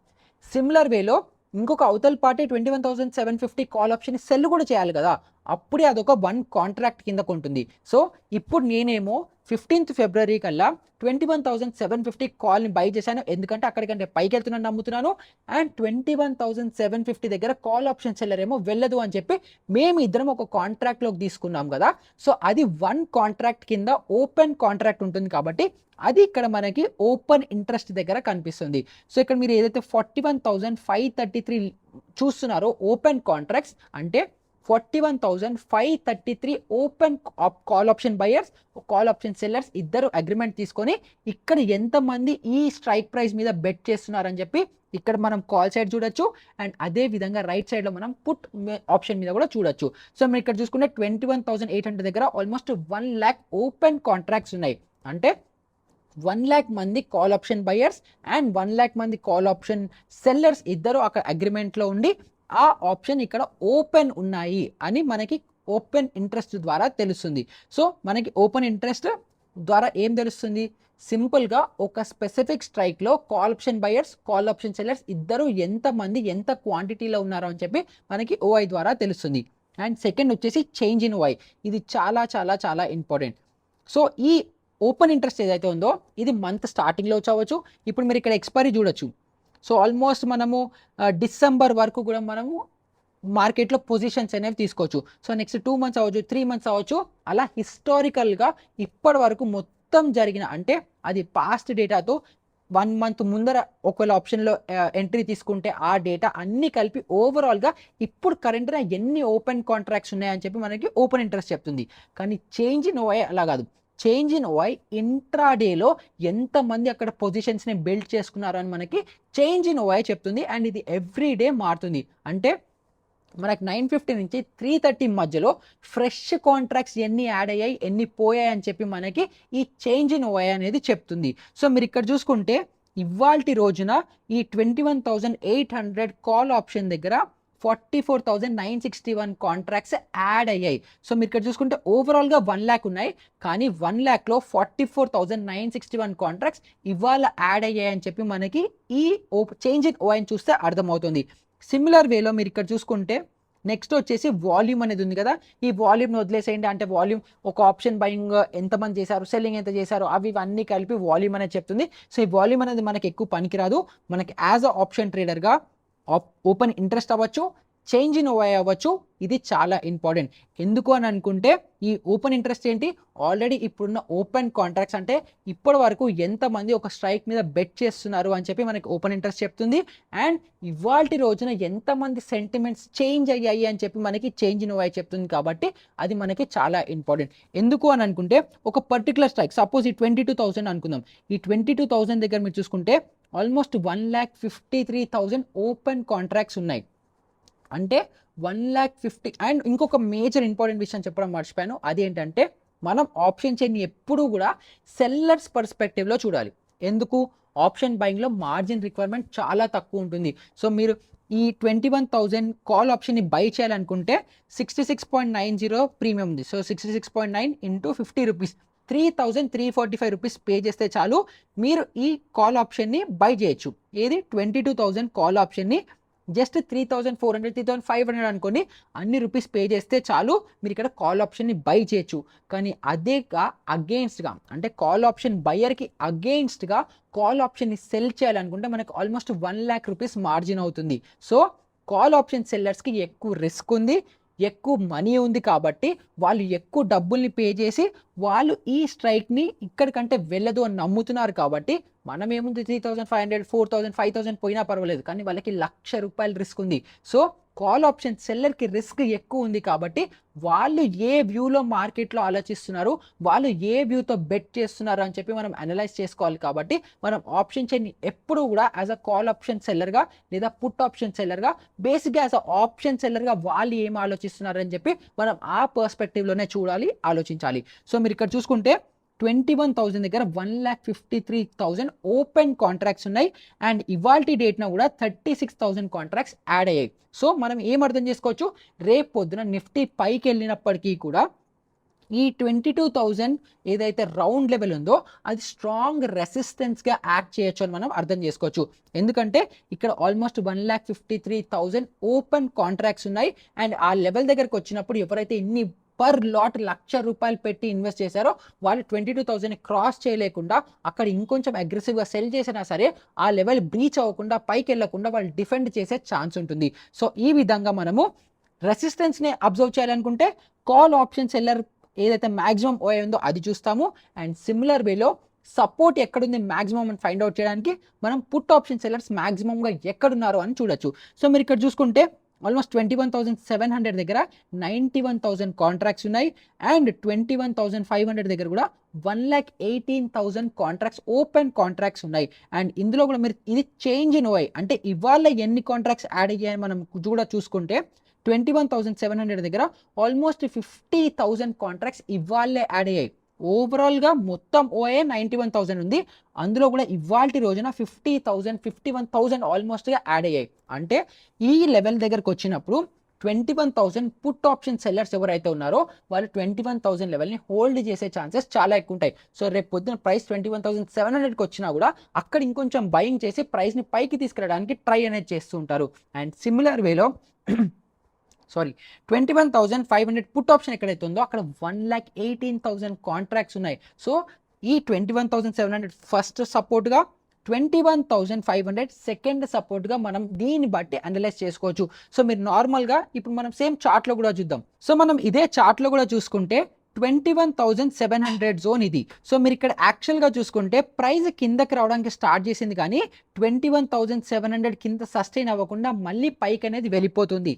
సిమిలర్ వేలో ఇంకొక అవతల పార్టీ 21,750 కాల్ ఆప్షన్ సెల్ కూడా చేయాలి కదా, అప్పుడే అదొక వన్ కాంట్రాక్ట్ కిందకు ఉంటుంది. సో ఇప్పుడు నేనేమో 15th ఫిబ్రవరి కల్లా 21,750 కాల్ని బై చేశాను, ఎందుకంటే అక్కడికంటే పైకి వెళ్తున్నాను నమ్ముతున్నాను. అండ్ 21,750 దగ్గర కాల్ ఆప్షన్ సెల్లర్ ఏమో వెళ్ళదు అని చెప్పి మేము ఇద్దరం ఒక కాంట్రాక్ట్లోకి తీసుకున్నాం కదా. సో అది వన్ కాంట్రాక్ట్ కింద ఓపెన్ కాంట్రాక్ట్ ఉంటుంది కాబట్టి అది ఇక్కడ మనకి ఓపెన్ ఇంట్రెస్ట్ దగ్గర కనిపిస్తుంది. సో ఇక్కడ మీరు ఏదైతే 41,533 చూస్తున్నారో ఓపెన్ కాంట్రాక్ట్స్, అంటే 41,533 open call option buyers, call option sellers ఇద్దరు అగ్రిమెంట్ తీసుకొని ఇక్కడ ఎంతమంది ఈ స్ట్రైక్ ప్రైస్ మీద బెట్ చేస్తున్నారని చెప్పి ఇక్కడ మనం కాల్ సైడ్ చూడొచ్చు. అండ్ అదే విధంగా రైట్ సైడ్లో మనం పుట్ ఆప్షన్ మీద కూడా చూడొచ్చు. సో మనం ఇక్కడ చూసుకుంటే 21,800 దగ్గర ఆల్మోస్ట్ 1 lakh ఓపెన్ కాంట్రాక్ట్స్ ఉన్నాయి, అంటే 1 lakh మంది call option buyers and 1 lakh మంది కాల్ ఆప్షన్ సెల్లర్స్ ఇద్దరు అక్కడ అగ్రిమెంట్లో ఉండి ఆ ఆప్షన్ ఇక్కడ ఓపెన్ ఉన్నాయి అని మనకి ఓపెన్ ఇంట్రెస్ట్ ద్వారా తెలుస్తుంది. సో మనకి ఓపెన్ ఇంట్రెస్ట్ ద్వారా ఏం తెలుస్తుంది, సింపుల్గా ఒక స్పెసిఫిక్ స్ట్రైక్లో call option buyers, call option sellers ఇద్దరు ఎంతమంది ఎంత క్వాంటిటీలో ఉన్నారో అని చెప్పి మనకి ఓఐ ద్వారా తెలుస్తుంది. అండ్ సెకండ్ వచ్చేసి చేంజ్ ఇన్ ఓఐ, ఇది చాలా చాలా చాలా ఇంపార్టెంట్. సో ఈ ఓపెన్ ఇంట్రెస్ట్ ఏదైతే ఉందో ఇది మంత్ స్టార్టింగ్లో వచ్చవచ్చు. ఇప్పుడు మీరు ఇక్కడ ఎక్స్పైరీ చూడొచ్చు. సో ఆల్మోస్ట్ మనము డిసెంబర్ వరకు కూడా మనము మార్కెట్లో పొజిషన్స్ అనేవి తీసుకోవచ్చు. సో నెక్స్ట్ 2 months అవ్వచ్చు, 3 months అవ్వచ్చు, అలా హిస్టారికల్గా ఇప్పటి వరకు మొత్తం జరిగిన, అంటే అది పాస్ట్ డేటాతో 1 month ముందర ఒకవేళ ఆప్షన్లో ఎంట్రీ తీసుకుంటే ఆ డేటా అన్నీ కలిపి ఓవరాల్గా ఇప్పుడు కరెంట్గా ఎన్ని ఓపెన్ కాంట్రాక్ట్స్ ఉన్నాయని చెప్పి మనకి ఓపెన్ ఇంట్రెస్ట్ చెప్తుంది. కానీ చేంజ్ ఇన్ ఓఐ అలా కాదు. చేంజ్ ఇన్ ఓఐ ఇంట్రాడేలో ఎంతమంది అక్కడ పొజిషన్స్ని బిల్డ్ చేసుకున్నారు అని మనకి చేంజ్ ఇన్ ఓఐ చెప్తుంది. అండ్ ఇది ఎవ్రీ డే మారుతుంది. అంటే మనకు 950 నుంచి 330 మధ్యలో ఫ్రెష్ కాంట్రాక్ట్స్ ఎన్ని యాడ్ అయ్యాయి ఎన్ని పోయాయి అని చెప్పి మనకి ఈ చేంజ్ ఇన్ ఓఐ అనేది చెప్తుంది. సో మీరు ఇక్కడ చూసుకుంటే ఇవాల్టి రోజున ఈ 21,800 కాల్ ఆప్షన్ దగ్గర 44,961 కాంట్రాక్ట్స్ యాడ్ అయ్యాయి. సో మీరు ఇక్కడ చూసుకుంటే ఓవరాల్గా 1 lakh ఉన్నాయి, కానీ 1 lakhలో 44,961 కాంట్రాక్ట్స్ ఇవాళ యాడ్ అయ్యాయి అని చెప్పి మనకి ఈ చేంజ్ ఇన్ ఓఐని చూస్తే అర్థమవుతుంది. సిమిలర్ వేలో మీరు ఇక్కడ చూసుకుంటే నెక్స్ట్ వచ్చేసి వాల్యూమ్ అనేది ఉంది కదా, ఈ వాల్యూమ్ని వదిలేసేయండి. అంటే వాల్యూమ్ ఒక ఆప్షన్ బయింగ్ ఎంతమంది చేశారు, సెల్లింగ్ ఎంత చేశారు, అవి ఇవన్నీ కలిపి వాల్యూమ్ అనేది చెప్తుంది. సో ఈ వాల్యూమ్ అనేది మనకి ఎక్కువ పనికిరాదు. మనకి యాజ్ అ ఆప్షన్ ట్రేడర్గా ఓపెన్ ఇంట్రెస్ట్ అవ్వచ్చు, చేంజ్ ఇన్ ఓఐ అవ్వచ్చు, ఇది చాలా ఇంపార్టెంట్. ఎందుకు అని అనుకుంటే ఈ ఓపెన్ ఇంట్రెస్ట్ ఏంటి, ఆల్రెడీ ఇప్పుడున్న ఓపెన్ కాంట్రాక్ట్స్ అంటే ఇప్పటి వరకు ఎంతమంది ఒక స్ట్రైక్ మీద బెట్ చేస్తున్నారు అని చెప్పి మనకి ఓపెన్ ఇంట్రెస్ట్ చెప్తుంది. అండ్ ఇవాల్టి రోజున ఎంతమంది సెంటిమెంట్స్ చేంజ్ అయ్యాయి అని చెప్పి మనకి చేంజ్ ఇన్ ఓఐ చెప్తుంది. కాబట్టి అది మనకి చాలా ఇంపార్టెంట్. ఎందుకు అని అనుకుంటే ఒక పర్టికులర్ స్ట్రైక్ సపోజ్ ఈ 22,000 అనుకుందాం. ఈ 22,000 దగ్గర మీరు చూసుకుంటే ఆల్మోస్ట్ 1,53,000 ఓపెన్ కాంట్రాక్ట్స్ ఉన్నాయి. అంటే 1,50,000. అండ్ ఇంకొక మేజర్ ఇంపార్టెంట్ విషయం చెప్పడం మర్చిపోయాను, అదేంటంటే మనం ఆప్షన్ చైన్ ఎప్పుడు కూడా సెల్లర్స్ పర్స్పెక్టివ్లో చూడాలి. ఎందుకు, ఆప్షన్ బయింగ్లో మార్జిన్ రిక్వైర్మెంట్ చాలా తక్కువ ఉంటుంది. సో మీరు ఈ 21,000 కాల్ ఆప్షన్ని బై చేయాలనుకుంటే 66.90 ప్రీమియం ఉంది. So 66.9 into 50 rupees 3,345 rupees pay చేస్తే చాలు మీరు ఈ కాల్ ఆప్షన్ని బై చేయొచ్చు. ఏది 22,000 కాల్ ఆప్షన్ని జస్ట్ 3,400 3,500 అనుకోండి, అన్ని రూపీస్ పే చేస్తే చాలు మీరు ఇక్కడ కాల్ ఆప్షన్ని బై చేయొచ్చు. కానీ అదేగా అగెయిన్స్ట్గా అంటే కాల్ ఆప్షన్ బయర్కి అగెయిన్స్ట్గా కాల్ ఆప్షన్ని సెల్ చేయాలనుకుంటే మనకు ఆల్మోస్ట్ 1 lakh రూపీస్ మార్జిన్ అవుతుంది. సో కాల్ ఆప్షన్ సెల్లర్స్కి ఎక్కువ రిస్క్ ఉంది, ఎక్కువ మనీ ఉంది. కాబట్టి వాళ్ళు ఎక్కువ డబ్బుల్ని పే చేసి వాళ్ళు ఈ స్ట్రైక్ని ఇక్కడికంటే వెళ్ళదు అని నమ్ముతున్నారు. కాబట్టి మనం ఏముంది 3,500 4,000 5,000 పోయినా పర్వాలేదు, కానీ వాళ్ళకి ₹1,00,000 రిస్క్ ఉంది. సో కాల్ ఆప్షన్ సెల్లర్కి రిస్క్ ఎక్కువ ఉంది. కాబట్టి వాళ్ళు ఏ వ్యూలో మార్కెట్లో ఆలోచిస్తున్నారు, వాళ్ళు ఏ వ్యూతో బెట్ చేస్తున్నారు అని చెప్పి మనం అనలైజ్ చేసుకోవాలి. కాబట్టి మనం ఆప్షన్ చైన్ని ఎప్పుడు కూడా యాజ్ అ కాల్ ఆప్షన్ సెల్లర్గా లేదా పుట్ ఆప్షన్ సెల్లర్గా బేసిక్గా యాజ్ అ ఆప్షన్ సెల్లర్గా వాళ్ళు ఏం ఆలోచిస్తున్నారు అని చెప్పి మనం ఆ పర్స్పెక్టివ్లోనే చూడాలి, ఆలోచించాలి. సో మీరు ఇక్కడ చూసుకుంటే 21,000 దగ్గర 1,53,000 ఓపెన్ కాంట్రాక్ట్స్ ఉన్నాయి. అండ్ ఇవాల్టి డేట్న కూడా 36,000 కాంట్రాక్ట్స్ యాడ్ అయ్యాయి. సో మనం ఏం అర్థం చేసుకోవచ్చు, రేపు పొద్దున నిఫ్టీ పైకి వెళ్ళినప్పటికీ కూడా ఈ 22,000 ఏదైతే రౌండ్ లెవెల్ ఉందో అది స్ట్రాంగ్ రెసిస్టెన్స్గా యాక్ట్ చేయొచ్చు అని మనం అర్థం చేసుకోవచ్చు. ఎందుకంటే ఇక్కడ ఆల్మోస్ట్ 1,53,000 ఓపెన్ కాంట్రాక్ట్స్ ఉన్నాయి. అండ్ ఆ లెవెల్ దగ్గరకు వచ్చినప్పుడు ఎవరైతే ఇన్ని పర్ లాట్ ₹1,00,000 పెట్టి ఇన్వెస్ట్ చేశారో వాళ్ళు 22,000 క్రాస్ చేయలేకుండా అక్కడ ఇంకొంచెం అగ్రెసివ్గా సెల్ చేసినా సరే ఆ లెవెల్ బ్రీచ్ అవ్వకుండా పైకి వెళ్ళకుండా వాళ్ళు డిఫెండ్ చేసే ఛాన్స్ ఉంటుంది. సో ఈ విధంగా మనము రెసిస్టెన్స్ని అబ్జర్వ్ చేయాలనుకుంటే కాల్ ఆప్షన్ సెల్లర్ ఏదైతే మ్యాక్సిమం ఓఐ ఉందో అది చూస్తాము. అండ్ సిమిలర్ వేలో సపోర్ట్ ఎక్కడుంది మ్యాక్సిమం అని ఫైండ్ అవుట్ చేయడానికి మనం పుట్ ఆప్షన్ సెల్లర్స్ మ్యాక్సిమంగా ఎక్కడున్నారో అని చూడొచ్చు. సో మీరు ఇక్కడ చూసుకుంటే ఆల్మోస్ట్ 21,700 దగ్గర 91,000 కాంట్రాక్ట్స్ ఉన్నాయి. అండ్ 21,500 దగ్గర కూడా 1,18,000 కాంట్రాక్ట్స్ ఓపెన్ కాంట్రాక్ట్స్ ఉన్నాయి. అండ్ ఇందులో కూడా మీరు ఇది చేంజ్ ఇన్ ఓఐ అంటే ఇవాళ ఎన్ని కాంట్రాక్ట్స్ యాడ్ అయ్యాయని మనం కూడా చూసుకుంటే 21,700 దగ్గర ఆల్మోస్ట్ 50,000 కాంట్రాక్ట్స్ ఇవాళే యాడ్ అయ్యాయి. ఓవరాల్గా మొత్తం ఓఏ 91,000 ఉంది, అందులో కూడా ఇవాల్టి రోజున 50,000 51,000 ఆల్మోస్ట్గా యాడ్ అయ్యాయి. అంటే ఈ లెవెల్ దగ్గరకు వచ్చినప్పుడు 21,000 పుట్ ఆప్షన్ సెల్లర్స్ ఎవరైతే ఉన్నారో వాళ్ళు 21,000 లెవెల్ని హోల్డ్ చేసే ఛాన్సెస్ చాలా ఎక్కువ ఉంటాయి. సో రేపు పొద్దున ప్రైస్ 21,700కి వచ్చినా కూడా అక్కడ ఇంకొంచెం బయింగ్ చేసి ప్రైస్ని పైకి తీసుకెళ్ళడానికి ట్రై అనేది చేస్తూ ఉంటారు. అండ్ సిమిలర్ వేలో 21,500 పుట్ ఆప్షన్ ఎక్కడైతే ఉందో అక్కడ 1,18,000 కాంట్రాక్ట్స్ ఉన్నాయి. సో ఈ 21,700 ఫస్ట్ సపోర్ట్గా 21,500 సెకండ్ సపోర్ట్గా మనం దీన్ని బట్టి అనలైజ్ చేసుకోవచ్చు. సో మీరు నార్మల్గా ఇప్పుడు మనం సేమ్ చార్ట్లో కూడా చూద్దాం. సో మనం ఇదే చార్ట్లో కూడా చూసుకుంటే 21,700 జోన్ ఇది. సో మీరు ఇక్కడ యాక్చువల్గా చూసుకుంటే ప్రైస్ కిందకి రావడానికి స్టార్ట్ చేసింది, కానీ 21,700 కింద సస్టైన్ అవ్వకుండా మళ్ళీ పైకి అనేది వెళ్ళిపోతుంది.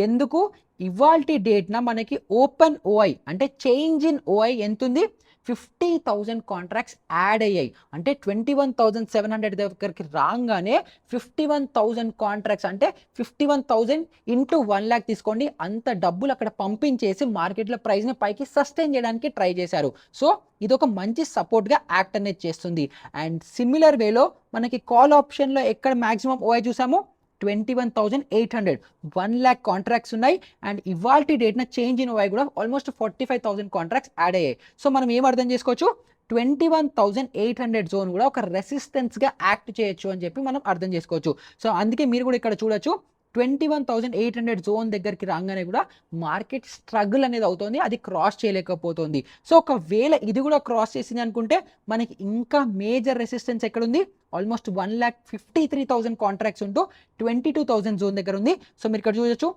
ఎందుకు, ఇవాల్టి డేట్న మనకి ఓపెన్ ఓఐ అంటే చేంజ్ ఇన్ ఓఐ ఎంత ఉంది, 50,000 కాంట్రాక్ట్స్ యాడ్ అయ్యాయి. అంటే 21,700 దగ్గరికి రాగానే 51,000 కాంట్రాక్ట్స్ అంటే 51,000 ఇంటూ 1 lakh తీసుకోండి, అంత డబ్బులు అక్కడ పంపించేసి మార్కెట్లో ప్రైస్ని పైకి సస్టైన్ చేయడానికి ట్రై చేశారు. సో ఇది ఒక మంచి సపోర్ట్గా యాక్ట్ అనేది చేస్తుంది. అండ్ సిమిలర్ వేలో మనకి కాల్ ఆప్షన్లో ఎక్కడ మ్యాక్సిమం ఓఐ చూసాము, 21,800 1 lakh కాంట్రాక్ట్స్ ఉన్నాయి. అండ్ ఇవాల్టి డేట్న చేంజ్ ఇన్ ఓఐ కూడా ఆల్మోస్ట్ 45,000 కాంట్రాక్ట్స్ యాడ్ అయ్యాయి. సో మనం ఏం అర్థం చేసుకోవచ్చు, 21,800 జోన్ కూడా ఒక రెసిస్టెన్స్గా యాక్ట్ చేయొచ్చు అని చెప్పి మనం అర్థం చేసుకోవచ్చు. సో అందుకే మీరు కూడా ఇక్కడ చూడొచ్చు, 21,800 జోన్ దగ్గరికి రాగానే కూడా మార్కెట్ స్ట్రగుల్ అనేది అవుతుంది, అది క్రాస్ చేయలేకపోతుంది. సో ఒకవేళ ఇది కూడా క్రాస్ చేసింది అనుకుంటే మనకి ఇంకా మేజర్ రెసిస్టెన్స్ ఎక్కడ ఉంది, ఆల్మోస్ట్ 1,53,000 కాంట్రాక్ట్స్ ఉంటూ 22,000 జోన్ దగ్గర ఉంది. సో మీరు ఇక్కడ చూడొచ్చు,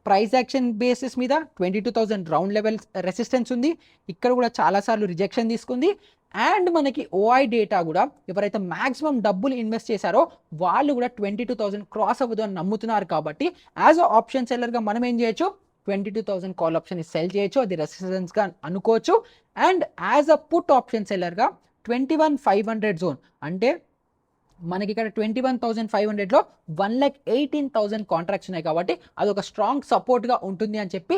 ప్రైస్ యాక్షన్ బేసిస్ మీద 22,000 రౌండ్ లెవెల్ రెసిస్టెన్స్ ఉంది. ఇక్కడ కూడా చాలాసార్లు రిజెక్షన్ తీసుకుంది. అండ్ మనకి ఓఐ డేటా కూడా ఎవరైతే మ్యాక్సిమం డబ్బులు ఇన్వెస్ట్ చేశారో వాళ్ళు కూడా 22,000 క్రాస్ అవ్వదు అని నమ్ముతున్నారు. కాబట్టి యాజ్ అ ఆప్షన్ సెల్లర్గా మనం ఏం చేయొచ్చు, 22,000 కాల్ ఆప్షన్ సెల్ చేయొచ్చు, అది రెసిస్టెన్స్గా అనుకోవచ్చు. And as a put option సెల్లర్గా 21,500 జోన్ అంటే మనకి ఇక్కడ 21,500లో 1,18,000 కాంట్రాక్ట్స్ ఉన్నాయి. కాబట్టి అది ఒక స్ట్రాంగ్ సపోర్ట్గా ఉంటుంది అని చెప్పి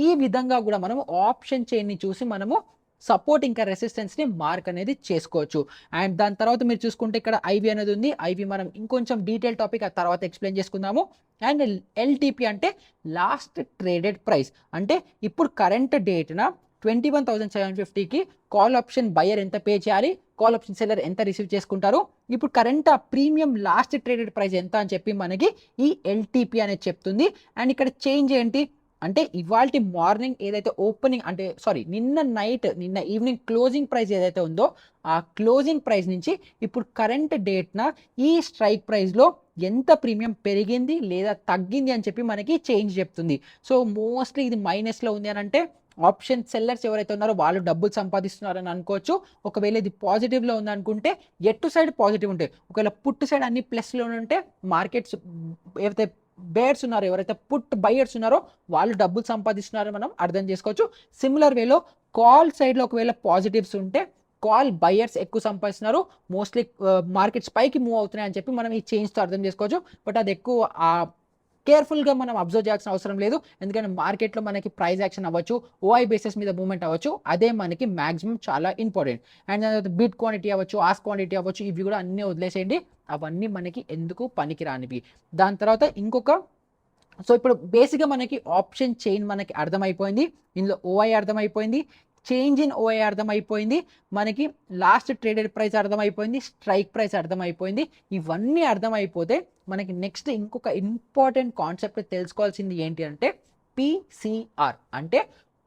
ఈ విధంగా కూడా మనము ఆప్షన్ చైన్ని చూసి మనము సపోర్ట్ ఇంకా రెసిస్టెన్స్ని మార్క్ అనేది చేసుకోవచ్చు. అండ్ దాని తర్వాత మీరు చూసుకుంటే ఇక్కడ ఐవి అనేది ఉంది. ఐవి మనం ఇంకొంచెం డీటెయిల్ టాపిక్ ఆ తర్వాత ఎక్స్ప్లెయిన్ చేసుకుందాము. అండ్ ఎల్టీపీ అంటే లాస్ట్ ట్రేడెడ్ ప్రైస్, అంటే ఇప్పుడు కరెంట్ డేట్న 21,750కి కాల్ ఆప్షన్ బయర్ ఎంత పే చేయాలి, కాల్ ఆప్షన్ సెల్లర్ ఎంత రిసీవ్ చేసుకుంటారు, ఇప్పుడు కరెంట్ ఆ ప్రీమియం లాస్ట్ ట్రేడెడ్ ప్రైస్ ఎంత అని చెప్పి మనకి ఈ ఎల్టీపీ అనేది చెప్తుంది. అండ్ ఇక్కడ చేంజ్ ఏంటి అంటే ఇవాల్టి మార్నింగ్ ఏదైతే ఓపెనింగ్ అంటే నిన్న ఈవినింగ్ క్లోజింగ్ ప్రైస్ ఏదైతే ఉందో ఆ క్లోజింగ్ ప్రైస్ నుంచి ఇప్పుడు కరెంట్ డేట్న ఈ స్ట్రైక్ ప్రైస్లో ఎంత ప్రీమియం పెరిగింది లేదా తగ్గింది అని చెప్పి మనకి చేంజ్ చెప్తుంది. సో మోస్ట్లీ ఇది మైనస్లో ఉంది అని అంటే ఆప్షన్ సెల్లర్స్ ఎవరైతే ఉన్నారో వాళ్ళు డబ్బులు సంపాదిస్తున్నారని అనుకోవచ్చు. ఒకవేళ ఇది పాజిటివ్లో ఉంది అనుకుంటే ఎటు సైడ్ పాజిటివ్ ఉంటే, ఒకవేళ పుట్ సైడ్ అన్ని ప్లస్లో ఉంటే మార్కెట్స్ ఏవైతే బేర్స్ ఉన్నారో ఎవరైతే పుట్ బయర్స్ ఉన్నారో వాళ్ళు డబ్బులు సంపాదిస్తున్నారని మనం అర్థం చేసుకోవచ్చు. సిమిలర్ వేలో కాల్ సైడ్లో ఒకవేళ పాజిటివ్స్ ఉంటే కాల్ బయర్స్ ఎక్కువ సంపాదిస్తున్నారు, మోస్ట్లీ మార్కెట్స్ పైకి మూవ్ అవుతున్నాయి అని చెప్పి మనం ఈ చేంజ్తో అర్థం చేసుకోవచ్చు. బట్ అది ఎక్కువ కేర్ఫుల్గా మనం అబ్జర్వ్ చేయాల్సిన అవసరం లేదు, ఎందుకంటే మార్కెట్లో మనకి ప్రైస్ యాక్షన్ అవ్వచ్చు, ఓఐ బేసిస్ మీద మూవ్మెంట్ అవ్వచ్చు, అదే మనకి మ్యాక్సిమం చాలా ఇంపార్టెంట్. అండ్ దాని తర్వాత బిడ్ క్వాంటిటీ అవ్వచ్చు, ఆస్ క్వాంటిటీ అవ్వచ్చు, ఇవి కూడా అన్నీ వదిలేసేయండి, అవన్నీ మనకి ఎందుకు పనికిరానివి. దాని తర్వాత సో ఇప్పుడు బేసిక్గా మనకి ఆప్షన్ చైన్ మనకి అర్థమైపోయింది, ఇందులో ఓఐ అర్థమైపోయింది, చేంజ్ ఇన్ ఓఐ అర్థమైపోయింది, మనకి లాస్ట్ ట్రేడెడ్ ప్రైస్ అర్థమైపోయింది, స్ట్రైక్ ప్రైస్ అర్థమైపోయింది. ఇవన్నీ అర్థమైపోతే మనకి నెక్స్ట్ ఇంకొక ఇంపార్టెంట్ కాన్సెప్ట్ తెలుసుకోవాల్సింది ఏంటి అంటే పిసిఆర్ అంటే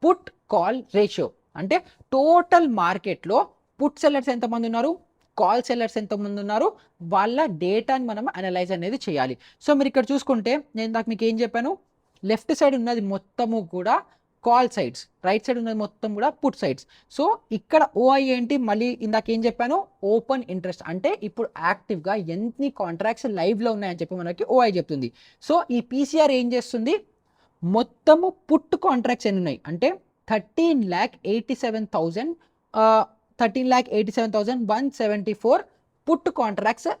పుట్ కాల్ రేషియో. అంటే టోటల్ మార్కెట్లో పుట్ సెల్లర్స్ ఎంతమంది ఉన్నారు, కాల్ సెల్లర్స్ ఎంతమంది ఉన్నారు, వాళ్ళ డేటాని మనం అనలైజ్ అనేది చేయాలి. సో మీరు ఇక్కడ చూసుకుంటే నేను ఇందాక మీకు ఏం చెప్పాను, లెఫ్ట్ సైడ్ ఉన్నది మొత్తము కూడా కాల్ సైడ్స్, రైట్ సైడ్ ఉన్నది మొత్తం కూడా పుట్ సైడ్స్. సో ఇక్కడ ఓఐ ఏంటి, మళ్ళీ ఇందాక ఏం చెప్పాను, ఓపెన్ ఇంట్రెస్ట్ అంటే ఇప్పుడు యాక్టివ్గా ఎన్ని కాంట్రాక్ట్స్ లైవ్లో ఉన్నాయని చెప్పి మనకి ఓఐ చెప్తుంది. సో ఈ పీసీఆర్ ఏం చేస్తుంది, మొత్తము పుట్ కాంట్రాక్ట్స్ ఎన్ని ఉన్నాయి అంటే 13,87,174 పుట్ కాంట్రాక్ట్స్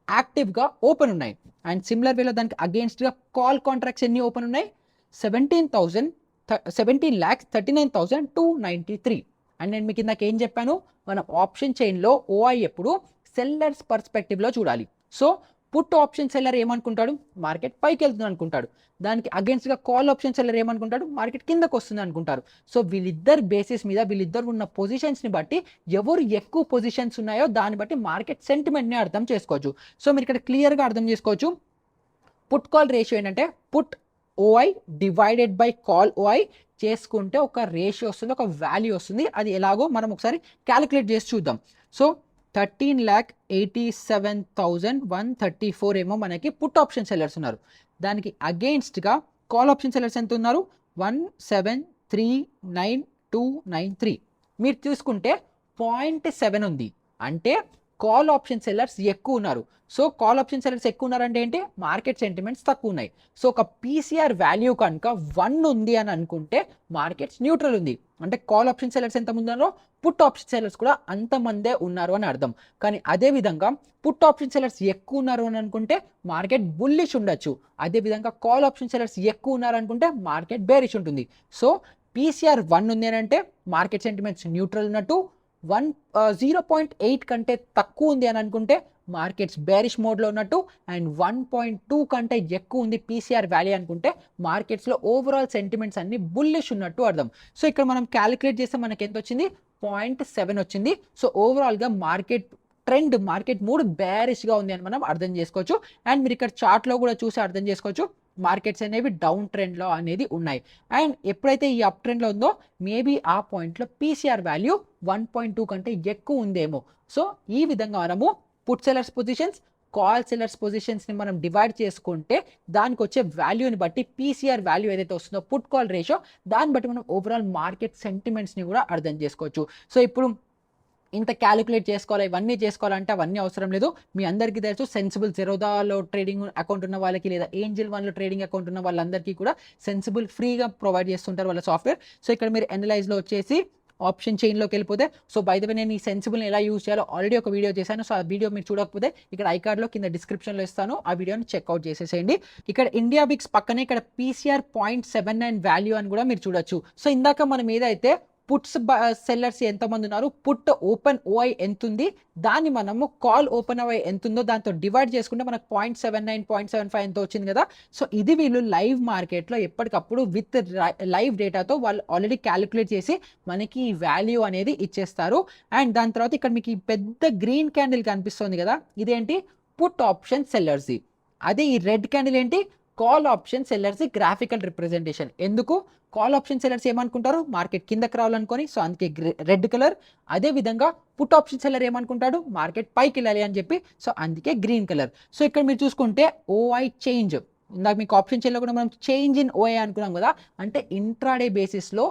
యాక్టివ్గా ఓపెన్ ఉన్నాయి. అండ్ సిమిలర్ వేలో దానికి అగేన్స్ట్గా కాల్ కాంట్రాక్ట్స్ ఎన్ని ఓపెన్ ఉన్నాయి, 17,39,293. అండ్ నేను మీకు ఇందాక ఏం చెప్పాను, మనం ఆప్షన్ చైన్లో ఓఐ ఎప్పుడు సెల్లర్స్ పర్స్పెక్టివ్లో చూడాలి. సో పుట్ ఆప్షన్ సెల్లర్ ఏమనుకుంటాడు, మార్కెట్ పైకి వెళ్తుంది అనుకుంటాడు, దానికి అగేన్స్ట్గా కాల్ ఆప్షన్ సెల్లర్ ఏమనుకుంటాడు, మార్కెట్ కిందకు వస్తుంది అనుకుంటారు. సో వీళ్ళిద్దరు బేసిస్ మీద వీళ్ళిద్దరు ఉన్న పొజిషన్స్ని బట్టి ఎవరు ఎక్కువ పొజిషన్స్ ఉన్నాయో దాన్ని బట్టి మార్కెట్ సెంటిమెంట్ని అర్థం చేసుకోవచ్చు. సో మీరు ఇక్కడ క్లియర్గా అర్థం చేసుకోవచ్చు, పుట్ కాల్ రేషియో ఏంటంటే పుట్ ఓఐ డివైడెడ్ బై కాల్ ఓఐ చేసుకుంటే ఒక రేషియో వస్తుంది, ఒక వాల్యూ వస్తుంది. అది ఎలాగో మనం ఒకసారి క్యాలిక్యులేట్ చేసి చూద్దాం. సో 13,87,134 ఏమో మనకి పుట్ ఆప్షన్ సెల్లర్స్ ఉన్నారు, దానికి అగెయిన్స్ట్గా కాల్ ఆప్షన్ సెల్లర్స్ ఎంత ఉన్నారు, 173,9293. మీరు చూసుకుంటే 0.7 ఉంది, అంటే కాల్ ఆప్షన్ సెల్లర్స్ ఎక్కువ ఉన్నారు. సో కాల్ ఆప్షన్ సెల్లర్స్ ఎక్కువ ఉన్నారంటే ఏంటి, మార్కెట్ సెంటిమెంట్స్ తక్కువ ఉన్నాయి. సో ఒక పీసీఆర్ వాల్యూ కనుక 1 ఉంది అని అనుకుంటే మార్కెట్స్ న్యూట్రల్ ఉంది. అంటే కాల్ ఆప్షన్ సెల్లర్స్ ఎంత ఉన్నారో పుట్ ఆప్షన్ సెల్లర్స్ కూడా అంతమందే ఉన్నారు అని అర్థం. కానీ అదే విధంగా పుట్ ఆప్షన్ సెల్లర్స్ ఎక్కువ ఉన్నారు అని అనుకుంటే మార్కెట్ బుల్లిష్ ఉండొచ్చు. అదే విధంగా కాల్ ఆప్షన్ సెల్లర్స్ ఎక్కువ ఉన్నారు అనుకుంటే మార్కెట్ బేరిష్ ఉంటుంది. సో పీసీఆర్ 1 ఉంది అని అంటే మార్కెట్ సెంటిమెంట్స్ న్యూట్రల్ ఉన్నట్టు. 0.8 కంటే తక్కువ ఉంది అని అనుకుంటే మార్కెట్స్ బేరిష్ మోడ్లో ఉన్నట్టు. అండ్ 1.2 కంటే ఎక్కువ ఉంది పీసీఆర్ వాల్యూ అనుకుంటే మార్కెట్స్లో ఓవరాల్ సెంటిమెంట్స్ అన్ని బుల్లిష్ ఉన్నట్టు అర్థం. సో ఇక్కడ మనం క్యాలిక్యులేట్ చేస్తే మనకి ఎంత వచ్చింది, 0.7 వచ్చింది. సో ఓవరాల్గా మార్కెట్ మూడు బేరిష్గా ఉంది అని మనం అర్థం చేసుకోవచ్చు. అండ్ మీరు ఇక్కడ చార్ట్లో కూడా చూసి అర్థం చేసుకోవచ్చు, మార్కెట్స్ అనేవి డౌన్ ట్రెండ్లో అనేది ఉన్నాయి. అండ్ ఎప్పుడైతే ఈ అప్ ట్రెండ్లో ఉందో మేబీ ఆ పాయింట్లో పీసీఆర్ వాల్యూ 1.2 కంటే ఎక్కువ ఉందేమో. సో ఈ విధంగా మనము put sellers positions, call sellers పొజిషన్స్ని మనం డివైడ్ చేసుకుంటే దానికి వచ్చే వాల్యూని బట్టి పీసీఆర్ వాల్యూ ఏదైతే వస్తుందో పుట్ కాల్ రేషియో, దాన్ని బట్టి మనం ఓవరాల్ మార్కెట్ సెంటిమెంట్స్ని కూడా అర్థం చేసుకోవచ్చు. సో ఇప్పుడు ఇంత క్యాలిక్యులేట్ చేసుకోవాలి, ఇవన్నీ చేసుకోవాలంటే అవన్నీ అవసరం లేదు. మీ అందరికీ తెలుసు సెన్సిబుల్ జెరోదాలో ట్రేడింగ్ అకౌంట్ ఉన్న వాళ్ళకి లేదా ఏంజిల్ వన్లో ట్రేడింగ్ అకౌంట్ ఉన్న వాళ్ళందరికీ కూడా సెన్సిబుల్ ఫ్రీగా ప్రొవైడ్ చేస్తుంటారు వాళ్ళ సాఫ్ట్వేర్. సో ఇక్కడ మీరు అనలైజ్లో వచ్చేసి ఆప్షన్ చైన్లోకి వెళ్ళిపోతే, సో బై ద వే నేను ఈ సెన్సిబుల్ని ఎలా యూజ్ చేయాలో ఆల్రెడీ ఒక వీడియో చేశాను. సో ఆ వీడియో మీరు చూడకపోతే ఇక్కడ ఐకార్డ్లో కింద డిస్క్రిప్షన్లో ఇస్తాను, ఆ వీడియోని చెక్అవుట్ చేసేసేయండి. ఇక్కడ ఇండియా బిక్స్ పక్కనే ఇక్కడ పీసీఆర్ 0.79 వాల్యూ అని కూడా మీరు చూడొచ్చు. సో ఇందాక మనం ఏదైతే పుట్స్ సెల్లర్స్ ఎంతమంది ఉన్నారు, పుట్ ఓపెన్ ఓఐ ఎంత ఉంది, దాన్ని మనము కాల్ ఓపెన్ ఓఐ ఎంత ఉందో దాంతో డివైడ్ చేసుకుంటే మనకు 0.79 0.75 ఎంత వచ్చింది కదా. సో ఇది వీళ్ళు లైవ్ మార్కెట్లో ఎప్పటికప్పుడు విత్ లైవ్ డేటాతో వాళ్ళు ఆల్రెడీ క్యాలిక్యులేట్ చేసి మనకి ఈ వాల్యూ అనేది ఇచ్చేస్తారు. అండ్ దాని తర్వాత ఇక్కడ మీకు ఈ పెద్ద గ్రీన్ క్యాండిల్ కనిపిస్తుంది కదా, ఇదేంటి పుట్ ఆప్షన్ సెల్లర్స్ది. అదే ఈ రెడ్ క్యాండిల్ ఏంటి, call option sellers graphical representation. ఎందుకు, కాల్ ఆప్షన్ సెల్లర్స్ ఏమనుకుంటారు, మార్కెట్ కిందకి రావాలనుకొని, సో అందుకే రెడ్ కలర్. అదే విధంగా పుట్ ఆప్షన్ సెల్లర్ ఏమనుకుంటాడు, మార్కెట్ పైకి వెళ్ళాలి అని చెప్పి, సో అందుకే గ్రీన్ కలర్. సో ఇక్కడ మీరు చూసుకుంటే ఓఐ చేంజ్, ఇందాక మీకు ఆప్షన్ చైన్లో కూడా మనం చేంజ్ ఇన్ ఓఐ అనుకున్నాం కదా, అంటే ఇంట్రాడే బేసిస్లో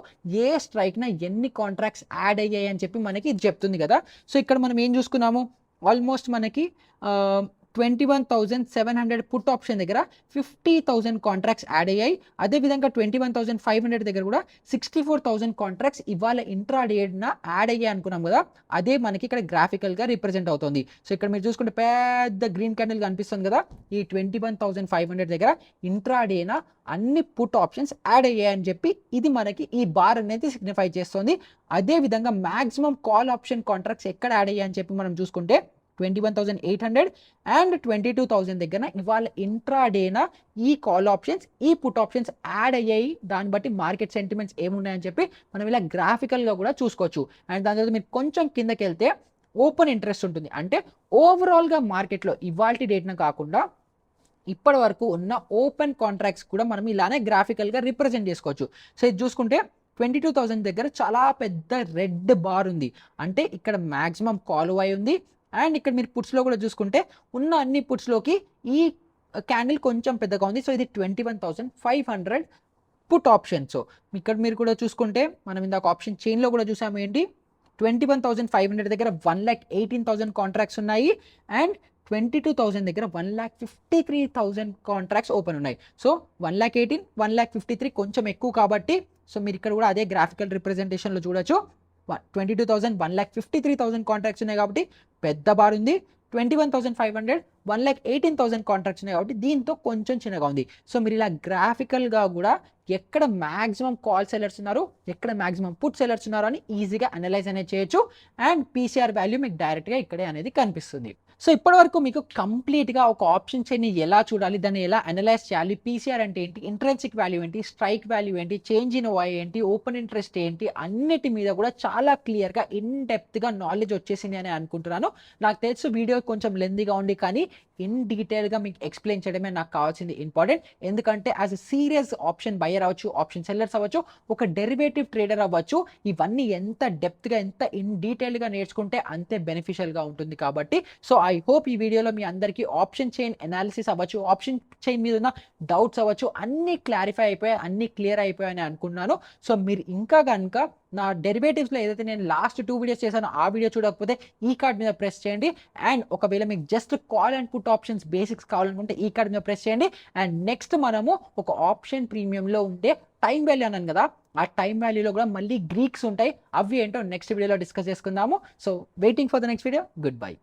ఏ స్ట్రైక్న ఎన్ని కాంట్రాక్ట్స్ యాడ్ అయ్యాయి అని చెప్పి మనకి ఇది చెప్తుంది కదా. సో ఇక్కడ మనం ఏం చూసుకున్నాము, ఆల్మోస్ట్ మనకి 21,700 పుట్ ఆప్షన్ దగ్గర 50,000 కాంట్రాక్ట్స్ యాడ్ అయ్యాయి. అదేవిధంగా 21,500 దగ్గర కూడా 64,000 కాంట్రాక్ట్స్ ఇవాళ ఇంట్రాడేన యాడ్ అయ్యాయి అనుకున్నాం కదా, అదే మనకి ఇక్కడ గ్రాఫికల్గా రిప్రజెంట్ అవుతుంది. సో ఇక్కడ మీరు చూసుకుంటే పెద్ద గ్రీన్ క్యాండిల్ కనిపిస్తుంది కదా, ఈ 21,500 దగ్గర ఇంట్రాడేన అన్ని పుట్ ఆప్షన్స్ యాడ్ అయ్యాయని చెప్పి ఇది మనకి ఈ బార్ అనేది సిగ్నిఫై చేస్తుంది. అదేవిధంగా మ్యాక్సిమం కాల్ ఆప్షన్ కాంట్రాక్ట్స్ ఎక్కడ యాడ్ అయ్యాయని చెప్పి మనం చూసుకుంటే 21,800 అండ్ 22,000 దగ్గర ఇవాళ ఇంట్రాడేనా ఈ కాల్ ఆప్షన్స్, ఈ పుట్ ఆప్షన్స్ యాడ్ అయ్యాయి. దాన్ని బట్టి మార్కెట్ సెంటిమెంట్స్ ఏమున్నాయని చెప్పి మనం ఇలా గ్రాఫికల్గా కూడా చూసుకోవచ్చు. అండ్ దాని తర్వాత మీరు కొంచెం కిందకి వెళ్తే ఓపెన్ ఇంట్రెస్ట్ ఉంటుంది, అంటే ఓవరాల్గా మార్కెట్లో ఇవాల్టి డేట్న కాకుండా ఇప్పటి వరకు ఉన్న ఓపెన్ కాంట్రాక్ట్స్ కూడా మనం ఇలానే గ్రాఫికల్గా రిప్రజెంట్ చేసుకోవచ్చు. సో ఇది చూసుకుంటే 22,000 దగ్గర చాలా పెద్ద రెడ్ బార్ ఉంది, అంటే ఇక్కడ మ్యాక్సిమం కాల్ అయి ఉంది. అండ్ ఇక్కడ మీరు పుట్స్లో కూడా చూసుకుంటే ఉన్న అన్ని పుట్స్లోకి ఈ క్యాండిల్ కొంచెం పెద్దగా ఉంది. సో ఇది 21,500 పుట్ ఆప్షన్. సో ఇక్కడ మీరు కూడా చూసుకుంటే మనం ఇందాక ఆప్షన్ చైన్లో కూడా చూసాము ఏంటి, 21,500 దగ్గర 1,18,000 కాంట్రాక్ట్స్ ఉన్నాయి. అండ్ 22,000 దగ్గర 1,53,000 కాంట్రాక్ట్స్ ఓపెన్ ఉన్నాయి. సో 1,18,000 1,53,000 కొంచెం ఎక్కువ కాబట్టి, సో మీరు ఇక్కడ కూడా అదే గ్రాఫికల్ రిప్రజెంటేషన్లో చూడొచ్చు. 22,000 1,53,000 కాంట్రాక్ట్స్ ఉన్నాయి కాబట్టి పెద్ద బార్ ఉంది. 21,500 1,18,000 కాంట్రాక్ట్స్ ఉన్నాయి కాబట్టి దీంతో కొంచెం చిన్నగా ఉంది. సో మీరు ఇలా గ్రాఫికల్గా కూడా ఎక్కడ మ్యాక్సిమం కాల్ సెల్లర్స్ ఉన్నారు, ఎక్కడ మ్యాక్సిమం పుట్ సెల్లర్స్ ఉన్నారు అని ఈజీగా అనలైజ్ అనేది చేయొచ్చు. అండ్ పీసీఆర్ వాల్యూ మీకు డైరెక్ట్గా ఇక్కడే అనేది కనిపిస్తుంది. సో ఇప్పటివరకు మీకు కంప్లీట్గా ఒక ఆప్షన్ చైన్ని ఎలా చూడాలి, దాన్ని ఎలా అనలైజ్ చేయాలి, పీసీఆర్ అంటే ఏంటి, ఇంట్రెన్సిక్ వాల్యూ ఏంటి, స్ట్రైక్ వాల్యూ ఏంటి, చేంజ్ ఇన్ ఓఐ ఏంటి, ఓపెన్ ఇంట్రెస్ట్ ఏంటి, అన్నిటి మీద కూడా చాలా క్లియర్గా ఇన్ డెప్త్గా నాలెడ్జ్ వచ్చేసింది అని అనుకుంటున్నాను. నాకు తెలుసు వీడియో కొంచెం లెందీగా ఉంది, కానీ ఇన్ డీటెయిల్గా మీకు ఎక్స్ప్లెయిన్ చేయడమే నాకు కావాల్సింది ఇంపార్టెంట్. ఎందుకంటే as a serious option buyer అవ్వచ్చు, ఆప్షన్ సెల్లర్స్ అవ్వచ్చు, ఒక డెరివేటివ్ ట్రేడర్ అవ్వచ్చు, ఇవన్నీ ఎంత డెప్త్గా ఎంత ఇన్ డీటెయిల్గా నేర్చుకుంటే అంతే బెనిఫిషియల్గా ఉంటుంది. కాబట్టి సో ఐ హోప్ ఈ వీడియోలో మీ అందరికీ ఆప్షన్ చైన్ అనాలిసిస్ అవ్వచ్చు, ఆప్షన్ చైన్ మీద ఉన్న డౌట్స్ అవ్వచ్చు, అన్నీ క్లారిఫై అయిపోయాయి, అన్నీ క్లియర్ అయిపోయాయని అనుకున్నాను. సో మీరు ఇంకా కనుక నా డెరివేటివ్స్లో ఏదైతే నేను లాస్ట్ 2 వీడియోస్ చేశానో ఆ వీడియో చూడకపోతే ఈ కార్డ్ మీద ప్రెస్ చేయండి. అండ్ ఒకవేళ మీకు just call and put options basics కావాలనుకుంటే ఈ కార్డ్ మీద ప్రెస్ చేయండి. అండ్ నెక్స్ట్ మనము ఒక ఆప్షన్ ప్రీమియంలో ఉండే టైం వాల్యూ అన్నాను కదా, ఆ టైం వాల్యూలో కూడా మళ్ళీ గ్రీక్స్ ఉంటాయి. అవి ఏంటో నెక్స్ట్ వీడియోలో డిస్కస్ చేసుకుందాము. So waiting for the next video. Good bye.